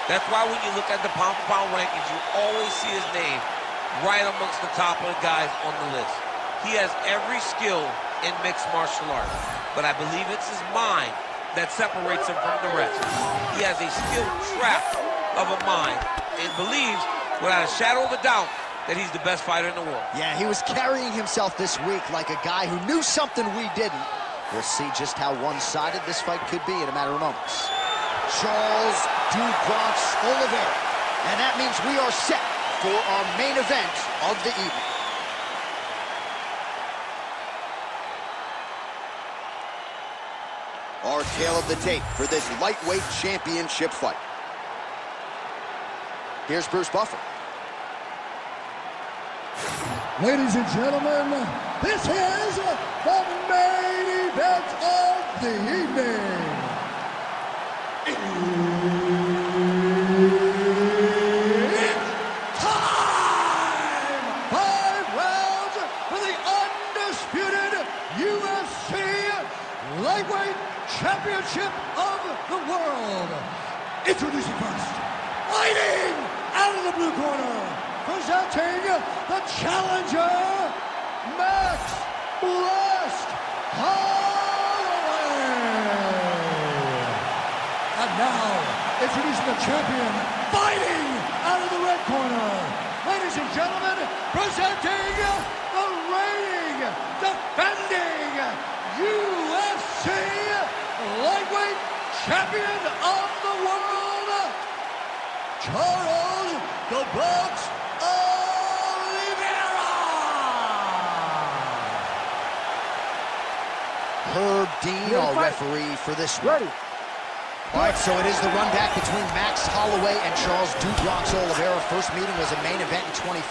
That's why when you look at the pound-for-pound rankings, you always see his name right amongst the top of the guys on the list. He has every skill in mixed martial arts, but I believe it's his mind that separates him from the rest. He has a skill trap of a mind and believes, without a shadow of a doubt, that he's the best fighter in the world. Yeah, he was carrying himself this week like a guy who knew something we didn't. We'll see just how one-sided this fight could be in a matter of moments. Charles "Dukungan" Oliveira. And that means we are set for our main event of the evening. Our tale of the tape for this lightweight championship fight. Here's Bruce Buffer. Ladies and gentlemen, this is the main event of the evening. It's time! 5 rounds for the undisputed UFC lightweight championship of the world. Introducing first, fighting out of the blue corner, presenting the challenger, Max Blessed Holloway. And now, introducing the champion, fighting out of the red corner, ladies and gentlemen, presenting the reigning, defending UFC lightweight champion of the world, Charles "The Box" Oliveira. Herb Dean, our referee for this one. Ready. All right, so it is the run back between Max Holloway and Charles "Dukungan" Oliveira. First meeting was a main event in 2015.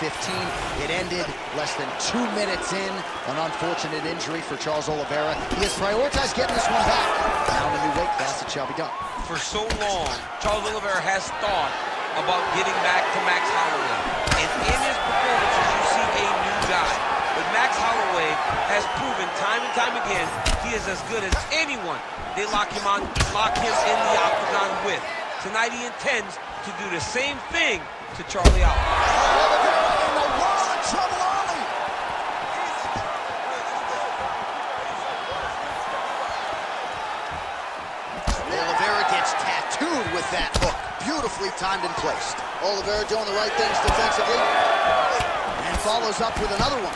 It ended less than 2 minutes in. An unfortunate injury for Charles Oliveira. He has prioritized getting this one back. Down a new weight class, it shall be done. For so long, Charles Oliveira has thought about getting back to Max Holloway. And in his performances, you see a new guy. But Max Holloway has proven time and time again he is as good as anyone they lock him in the octagon with. Tonight he intends to do the same thing to Charlie Oliveira. Oliveira in a lot of trouble early. Oliveira gets tattooed with that hook. Beautifully timed and placed. Oliveira doing the right things defensively. And follows up with another one.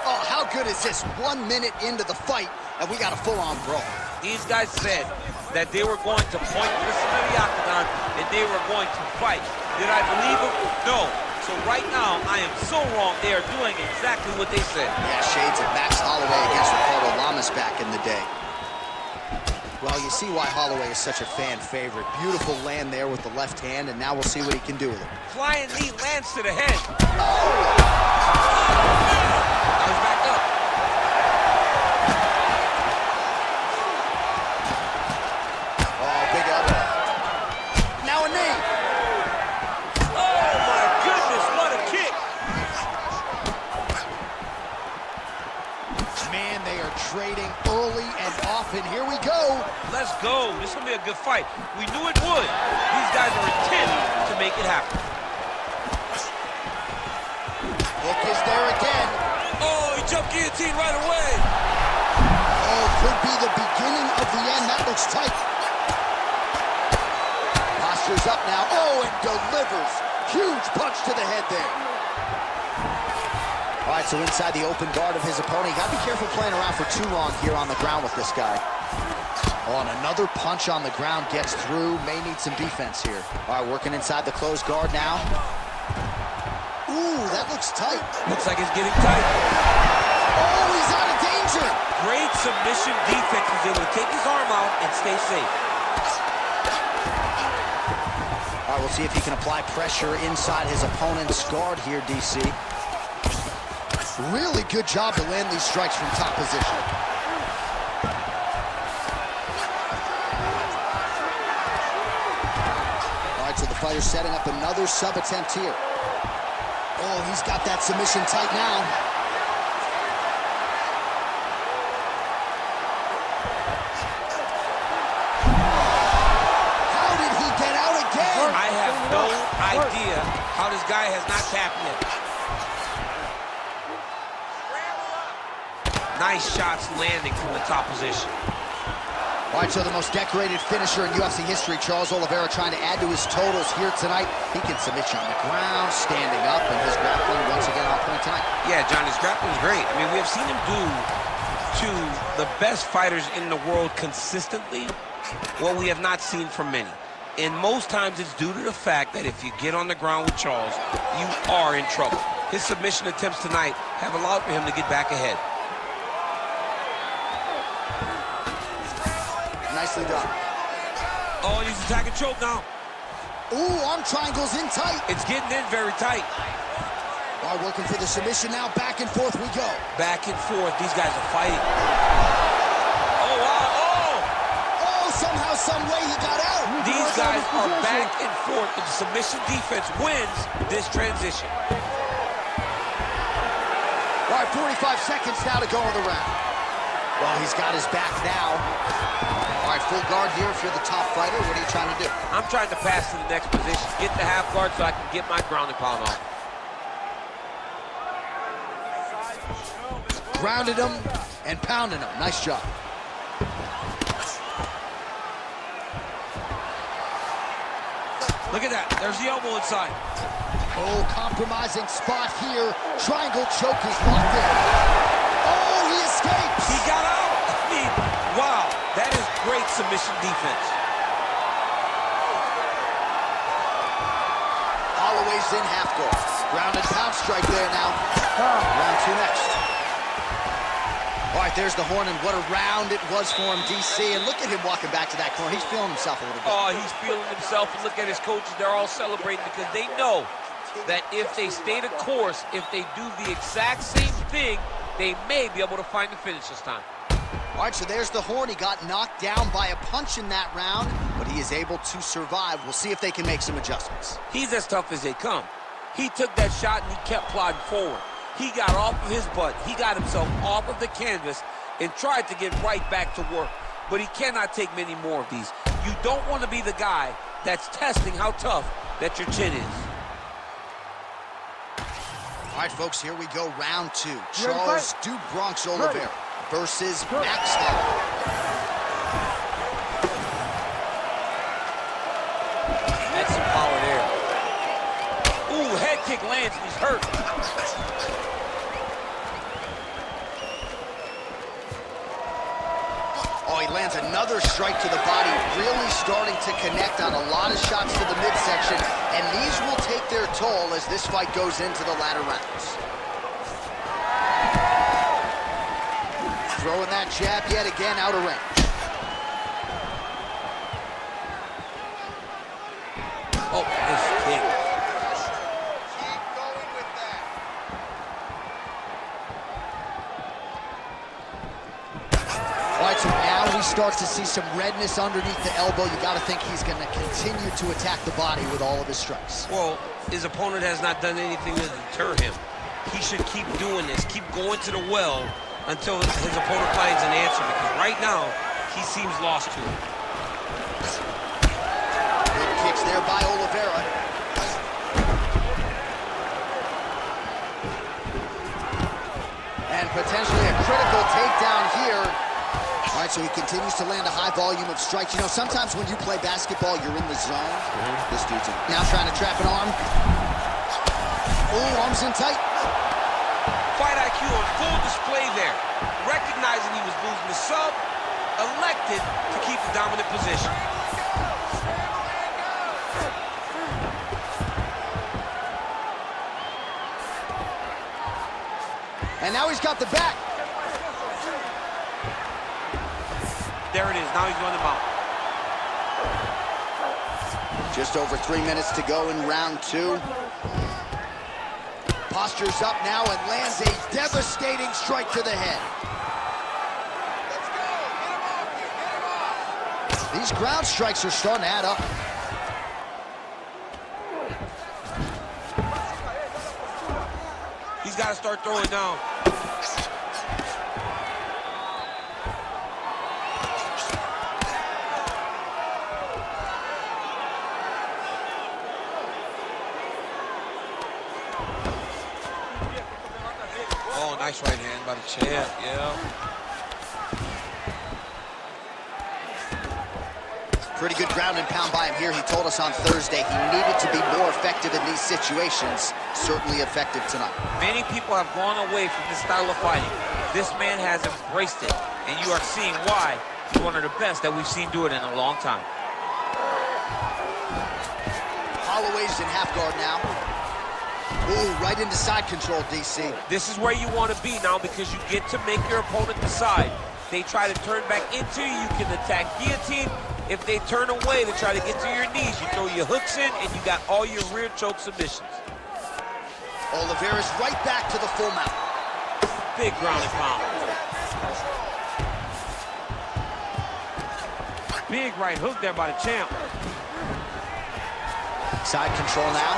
Oh, how good is this? 1 minute into the fight, and we got a full-on brawl. These guys said that they were going to point this into the octagon and they were going to fight. Did I believe them? No. So right now, I am so wrong. They are doing exactly what they said. Yeah, shades of Max Holloway against Ricardo Lamas back in the day. Well, you see why Holloway is such a fan favorite. Beautiful land there with the left hand, and now we'll see what he can do with it. Flying knee lands to the head. Oh! Now he's back up. Oh, big elbow. Now a knee. Oh, my goodness, what a kick. Man, they are trading early and often. Here we go. Let's go. This will be a good fight. We knew it would. These guys are intent to make it happen. Hook is there again. Oh, he jumped guillotine right away. Oh, could be the beginning of the end. That looks tight. Posture's up now. Oh, and delivers. Huge punch to the head there. All right, so inside the open guard of his opponent. You got to be careful playing around for too long here on the ground with this guy. Oh, and another punch on the ground gets through. May need some defense here. All right, working inside the closed guard now. Ooh, that looks tight. Looks like it's getting tight. Oh, he's out of danger. Great submission defense. He's able to take his arm out and stay safe. All right, we'll see if he can apply pressure inside his opponent's guard here, DC. Really good job to land these strikes from top position. All right, so the fighter's setting up another sub attempt here. Oh, he's got that submission tight now. How did he get out again? I have no idea how this guy has not tapped yet. Nice shots landing from the top position. All right, so the most decorated finisher in UFC history, Charles Oliveira, trying to add to his totals here tonight. He can submit you on the ground, standing up, and his grappling once again on point tonight. Yeah, John, his grappling is great. I mean, we have seen him do to the best fighters in the world consistently what we have not seen from many. And most times it's due to the fact that if you get on the ground with Charles, you are in trouble. His submission attempts tonight have allowed for him to get back ahead. Nicely done. Oh, he's attacking choke now. Ooh, arm triangles in tight. It's getting in very tight. All right, working for the submission now. Back and forth we go. Back and forth. These guys are fighting. Oh, wow. Oh! Oh, somehow, some way he got out. These guys are back and forth. The submission defense wins this transition. All right, 45 seconds now to go in the round. Well, he's got his back now. All right, full guard here if you're the top fighter. What are you trying to do? I'm trying to pass to the next position, get the half guard so I can get my ground and pound off. Grounded him and pounded him. Nice job. Look at that. There's the elbow inside. Oh, compromising spot here. Triangle choke is locked in. Oh, he escapes. He got out. I mean, wow. That is great submission defense. Holloway's in half guard. Ground and pound strike there now. Round two next. All right, there's the horn, and what a round it was for him, DC. And look at him walking back to that corner. He's feeling himself a little bit. Oh, he's feeling himself. And look at his coaches. They're all celebrating because they know that if they stay the course, if they do the exact same thing, they may be able to find the finish this time. All right, so there's the horn. He got knocked down by a punch in that round, but he is able to survive. We'll see if they can make some adjustments. He's as tough as they come. He took that shot and he kept plodding forward. He got off of his butt. He got himself off of the canvas and tried to get right back to work. But he cannot take many more of these. You don't want to be the guy that's testing how tough that your chin is. All right, folks, here we go, round two. Charles Duke Bronx Oliveira versus Max Holloway. That's some power there. Ooh, head kick lands and he's hurt. Oh, he lands another strike to the body, really starting to connect on a lot of shots to the midsection, and these will take their toll as this fight goes into the latter rounds. Throwing that jab yet again out of range. All right, so now we start to see some redness underneath the elbow. You got to think he's going to continue to attack the body with all of his strikes. Well, his opponent has not done anything to deter him. He should keep doing this, keep going to the well until his opponent finds an answer, because right now, he seems lost to it. Good kicks there by Oliveira. And potentially a critical takedown here. All right, so he continues to land a high volume of strikes. You know, sometimes when you play basketball, you're in the zone. This dude's now trying to trap an arm. Ooh, arms in tight. Fight IQ on full display there. Recognizing he was losing the sub, elected to keep the dominant position. And now he's got the back. There it is, now he's going to mount. Just over 3 minutes to go in round 2. Postures up now and lands a devastating strike to the head. These ground strikes are starting to add up. He's got to start throwing down. Oh, nice right hand by the champ, yeah. Pretty good ground and pound by him here. He told us on Thursday he needed to be more effective in these situations. Certainly effective tonight. Many people have gone away from this style of fighting. This man has embraced it, and you are seeing why he's one of the best that we've seen do it in a long time. Holloway's in half guard now. Ooh, right into side control, DC. This is where you want to be now, because you get to make your opponent decide. They try to turn back into you, you can attack guillotine. If they turn away to try to get to your knees, you throw your hooks in, and you got all your rear choke submissions. Oliveira's right back to the full mount. Big ground and pound. Big right hook there by the champ. Side control now.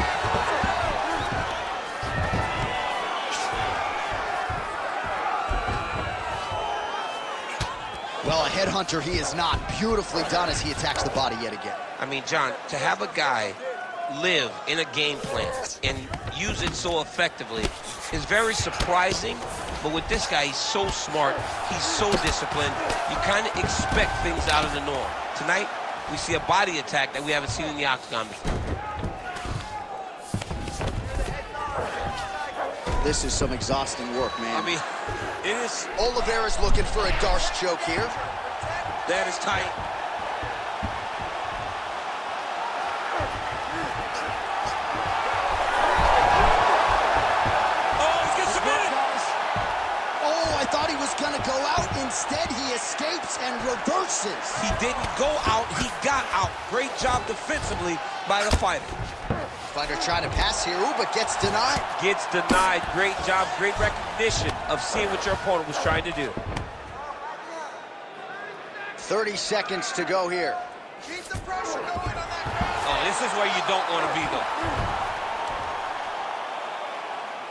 Well, a headhunter he is not. Beautifully done as he attacks the body yet again. I mean, John, to have a guy live in a game plan and use it so effectively is very surprising. But with this guy, he's so smart, he's so disciplined. You kind of expect things out of the norm. Tonight, we see a body attack that we haven't seen in the octagon before. This is some exhausting work, man. I mean, it is. Oliveira's looking for a Darce choke here. That is tight. Oh, he's getting submitted. Oh, I thought he was going to go out. Instead, he escapes and reverses. He didn't go out, he got out. Great job defensively by the fighter. Fighter trying to pass here, ooh, but gets denied. Gets denied. Great job, great recognition of seeing what your opponent was trying to do. 30 seconds to go here. Keep the pressure going on that. Oh, this is where you don't want to be,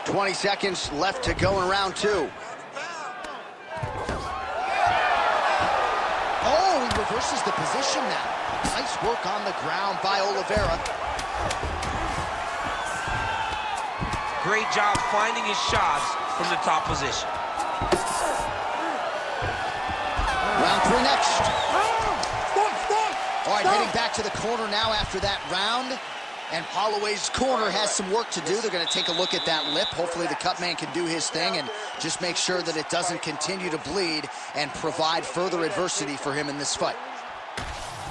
though. 20 seconds left to go in round 2. Oh, he reverses the position now. Nice work on the ground by Oliveira. Great job finding his shots from the top position. Round 3 next. All right, heading back to the corner now after that round. And Holloway's corner has some work to do. They're going to take a look at that lip. Hopefully the cut man can do his thing and just make sure that it doesn't continue to bleed and provide further adversity for him in this fight.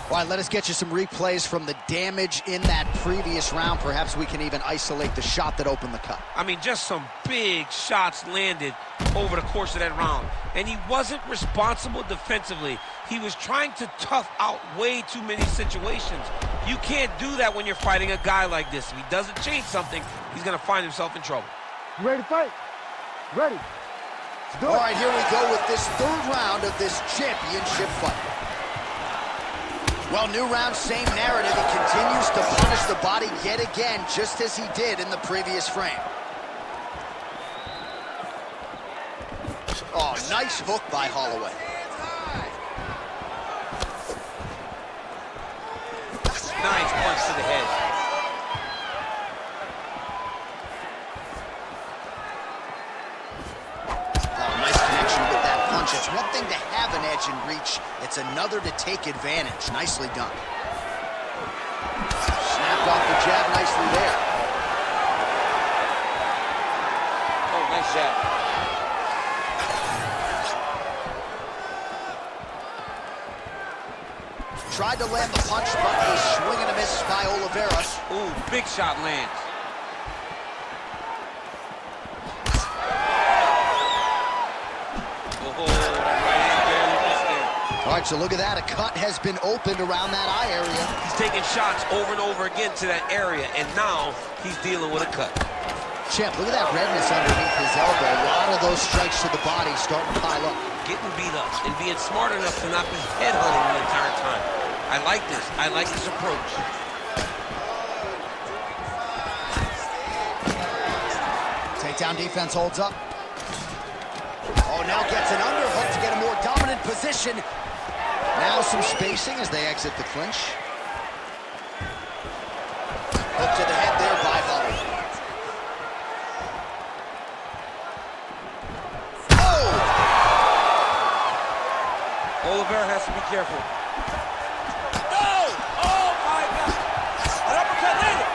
All right, let us get you some replays from the damage in that previous round. Perhaps we can even isolate the shot that opened the cut. I mean, just some big shots landed over the course of that round. And he wasn't responsible defensively. He was trying to tough out way too many situations. You can't do that when you're fighting a guy like this. If he doesn't change something, he's going to find himself in trouble. You ready to fight? Ready. All right, here we go with this third round of this championship fight. Well, new round, same narrative. He continues to punish the body yet again, just as he did in the previous frame. Oh, nice hook by Holloway. Nice punch to the head. Oh, nice connection with that punch. It's one thing to have an edge and reach. It's another to take advantage. Nicely done. Snapped off the jab nicely there. Oh, nice jab. Tried to land the punch, but a swing and a miss by Oliveira. Ooh, big shot lands. Oh, right hand barely missed there. All right, so look at that. A cut has been opened around that eye area. He's taking shots over and over again to that area, and now he's dealing with a cut. Champ, look at that redness underneath his elbow. A lot of those strikes to the body starting to pile up. Getting beat up and being smart enough to not be headhunting the entire time. I like this. I like this approach. Takedown defense holds up. Oh, now gets an underhook to get a more dominant position. Now some spacing as they exit the clinch. Hook to the head there by Holloway. Oh! Oliveira has to be careful. Oh my God! An uppercut landed.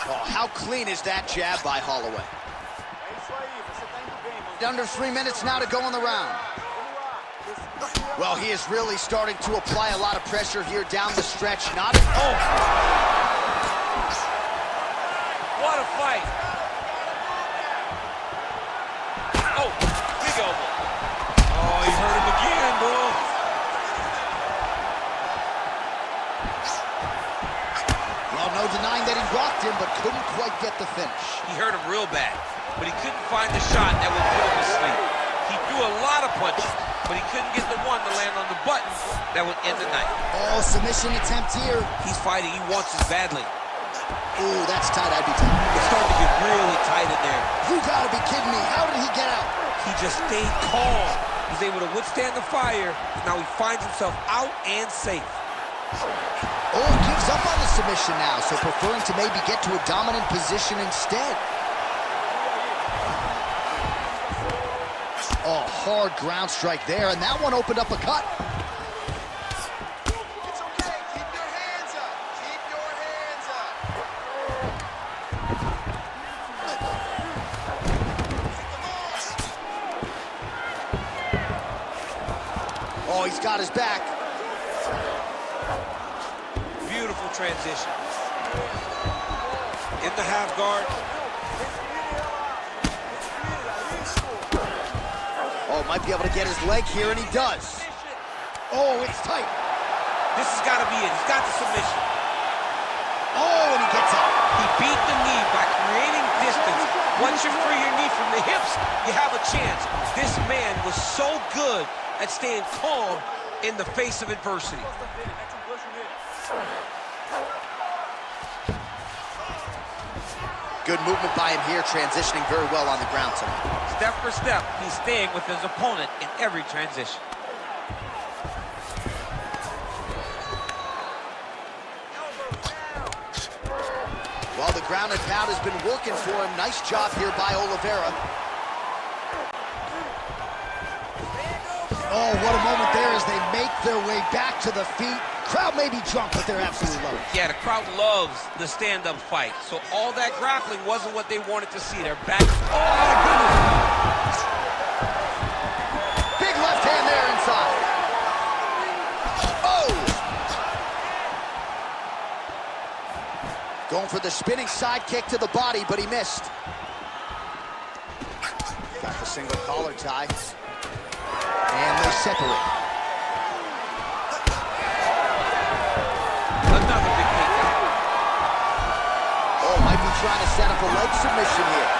Oh, how clean is that jab by Holloway? Under 3 minutes now to go in the round. Well, he is really starting to apply a lot of pressure here down the stretch. Not at all. What a fight! Oh, big elbow. Oh, he hurt him again, bro. Well, no denying that he rocked him, but couldn't quite get the finish. He hurt him real bad, but he couldn't find the shot that would put him to sleep. He threw a lot of punches, but he couldn't get the one to land on the button that would end the night. Oh, submission attempt here. He's fighting. He wants this badly. Ooh, that's tight. I'd be tight. It's starting to get really tight in there. You gotta be kidding me. How did he get out? He just stayed calm. He's able to withstand the fire. Now he finds himself out and safe. Oh, he gives up on the submission now, so preferring to maybe get to a dominant position instead. Oh, hard ground strike there, and that one opened up a cut. It's okay. Keep your hands up. Keep your hands up. Oh, he's got his back. Beautiful transition. In the half guard. Oh, might be able to get his leg here, and he does. Oh, it's tight. This has got to be it. He's got the submission. Oh, and he gets up. He beat the knee by creating distance. Once you free your knee from the hips, you have a chance. This man was so good at staying calm in the face of adversity. Good movement by him here, transitioning very well on the ground tonight. Step for step, he's staying with his opponent in every transition. Well, the ground and pound has been working for him. Nice job here by Oliveira. Oh, what a moment there as they make their way back to the feet. Crowd may be drunk, but they're absolutely loving it. Yeah, the crowd loves the stand-up fight. So all that grappling wasn't what they wanted to see. They're back. Oh, my goodness. Big left hand there inside. Oh! Going for the spinning side kick to the body, but he missed. Got the single collar tie. And they separate. Another big takedown. Oh, might be trying to set up a leg submission here.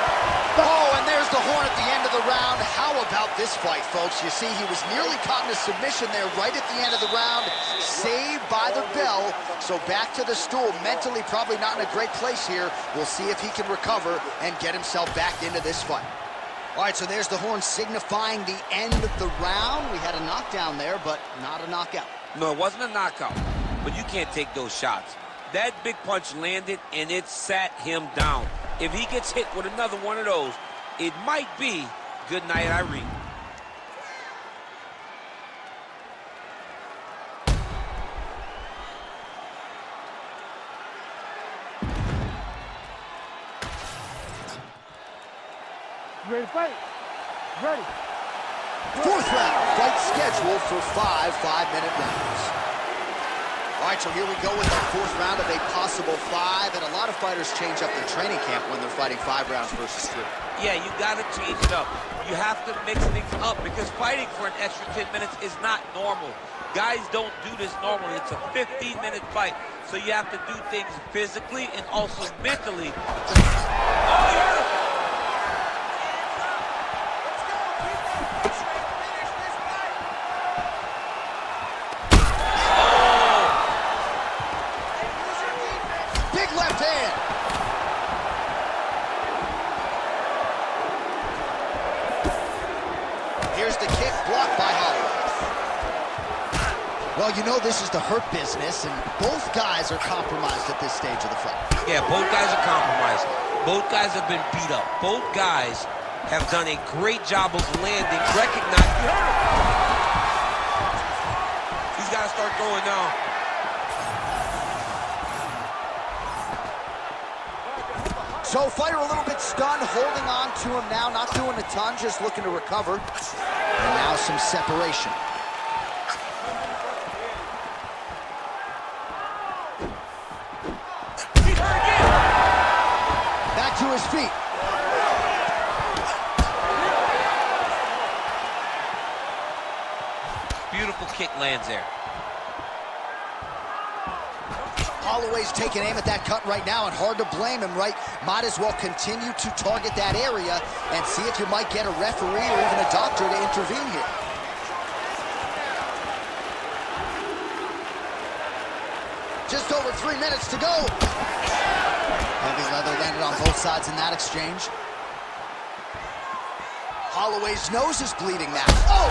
Oh, and there's the horn at the end of the round. How about this fight, folks? You see, he was nearly caught in a submission there right at the end of the round. Saved by the bell. So back to the stool. Mentally probably not in a great place here. We'll see if he can recover and get himself back into this fight. All right, so there's the horn signifying the end of the round. We had a knockdown there, but not a knockout. No, it wasn't a knockout, but you can't take those shots. That big punch landed, and it sat him down. If he gets hit with another one of those, it might be good night, Irene. You ready to fight? Ready. Fourth round, fight scheduled for 5 5-minute rounds. All right, so here we go with our fourth round of a possible 5, and a lot of fighters change up their training camp when they're fighting 5 rounds versus 3. Yeah, you gotta change it up. You have to mix things up because fighting for an extra 10 minutes is not normal. Guys don't do this normally. It's a 15-minute fight, so you have to do things physically and also mentally. Oh, yeah. Here's the kick, blocked by Holloway. Well, you know this is the hurt business, and both guys are compromised at this stage of the fight. Yeah, both guys are compromised. Both guys have been beat up. Both guys have done a great job of landing, recognizing. He's got to start throwing now. So fighter a little bit stunned, holding on to him now, not doing a ton, just looking to recover. And now some separation. Back to his feet. Beautiful kick lands there. Holloway's taking aim at that cut right now, and hard to blame him, right? Might as well continue to target that area and see if you might get a referee or even a doctor to intervene here. Just over 3 minutes to go. Heavy leather landed on both sides in that exchange. Holloway's nose is bleeding now. Oh!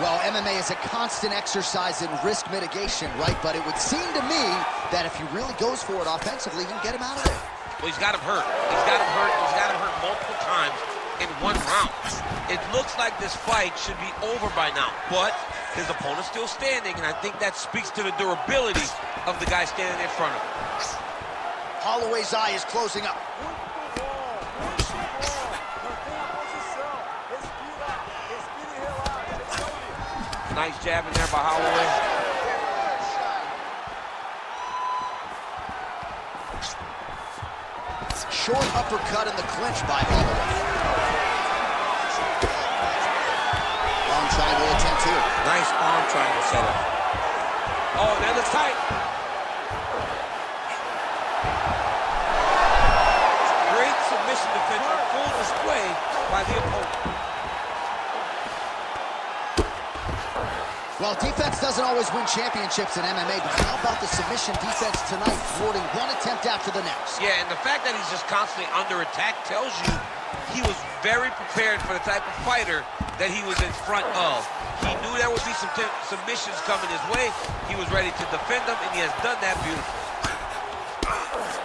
Well, MMA is a constant exercise in risk mitigation, right? But it would seem to me that if he really goes for it offensively, you can get him out of there. Well, he's got him hurt. He's got him hurt. He's got him hurt multiple times in one round. It looks like this fight should be over by now, but his opponent's still standing, and I think that speaks to the durability of the guy standing in front of him. Holloway's eye is closing up. Nice jab in there by Holloway. Short uppercut in the clinch by Holloway. Arm triangle attempt here. Nice arm triangle setup. Oh, that looks tight. Great submission defense on full display by the opponent. Well, defense doesn't always win championships in MMA, but how about the submission defense tonight, thwarting one attempt after the next? Yeah, and the fact that he's just constantly under attack tells you he was very prepared for the type of fighter that he was in front of. He knew there would be some submissions coming his way. He was ready to defend them, and he has done that beautifully.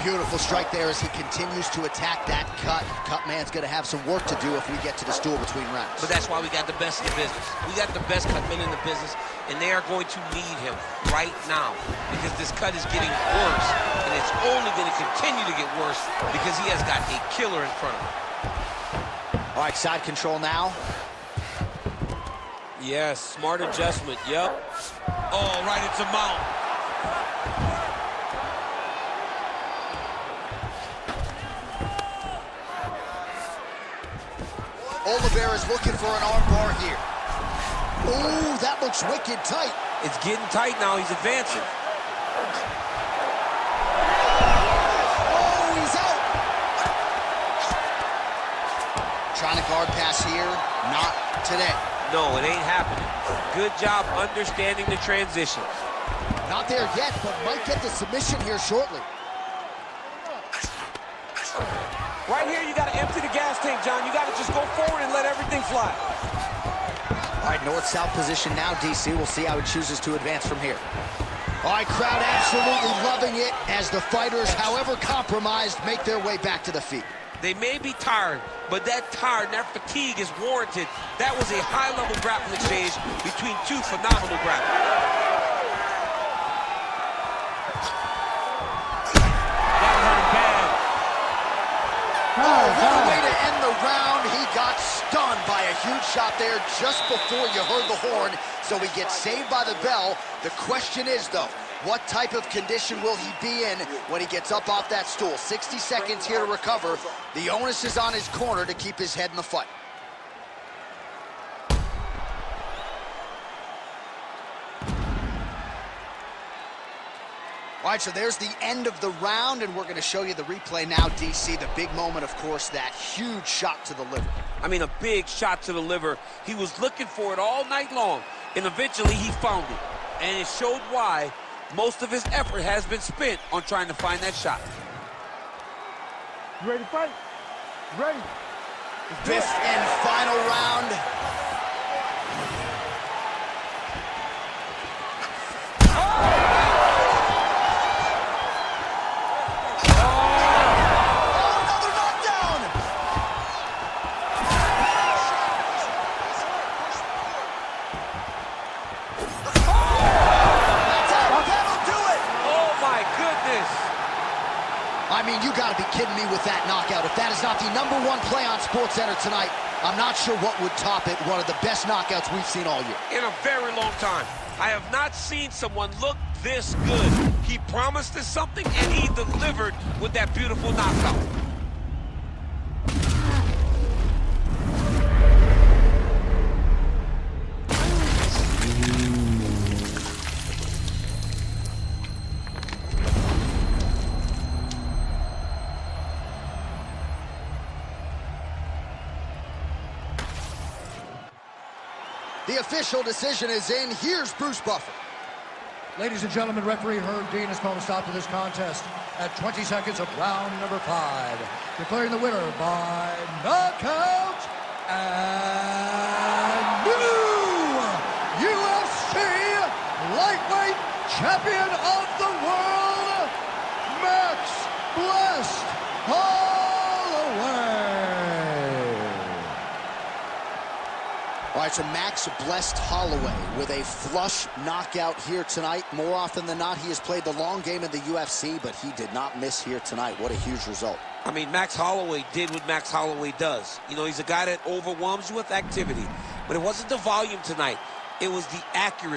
Beautiful strike there as he continues to attack that cut. Cut man's going to have some work to do if we get to the stool between rounds. But that's why we got the best in the business. We got the best cut men in the business, and they are going to need him right now because this cut is getting worse, and it's only going to continue to get worse because he has got a killer in front of him. All right, side control now. Yes, smart adjustment, yep. Oh, right into mount. Oliveira's looking for an arm bar here. Ooh, that looks wicked tight. It's getting tight now. He's advancing. Oh, he's out. Trying to guard pass here. Not today. No, it ain't happening. Good job understanding the transitions. Not there yet, but might get the submission here shortly. Right here, you got to empty the gas tank, John. You got to just go forward and let everything fly. All right, north-south position now, DC. We'll see how he chooses to advance from here. All right, crowd absolutely loving it as the fighters, however compromised, make their way back to the feet. They may be tired, but that tired and that fatigue is warranted. That was a high-level grappling exchange between two phenomenal grapplers. Oh, what a way to end the round. He got stunned by a huge shot there just before you heard the horn, so he gets saved by the bell. The question is, though, what type of condition will he be in when he gets up off that stool? 60 seconds here to recover. The onus is on his corner to keep his head in the fight. All right, so there's the end of the round, and we're going to show you the replay now, DC. The big moment, of course, that huge shot to the liver. I mean, a big shot to the liver. He was looking for it all night long, and eventually he found it. And it showed why most of his effort has been spent on trying to find that shot. You ready to fight? Ready. Fifth and final round. I mean, you got to be kidding me with that knockout. If that is not the #1 play on SportsCenter tonight, I'm not sure what would top it. One of the best knockouts we've seen all year. In a very long time. I have not seen someone look this good. He promised us something, and he delivered with that beautiful knockout. The official decision is in. Here's Bruce Buffer. Ladies and gentlemen, referee Herb Dean has called a stop to this contest at 20 seconds of round number 5. Declaring the winner by knockout and new UFC lightweight champion of the world, Max Blessed Holloway. All right, so Max Blessed Holloway with a flush knockout here tonight. More often than not, he has played the long game in the UFC, but he did not miss here tonight. What a huge result. I mean, Max Holloway did what Max Holloway does. You know, he's a guy that overwhelms you with activity. But it wasn't the volume tonight. It was the accuracy.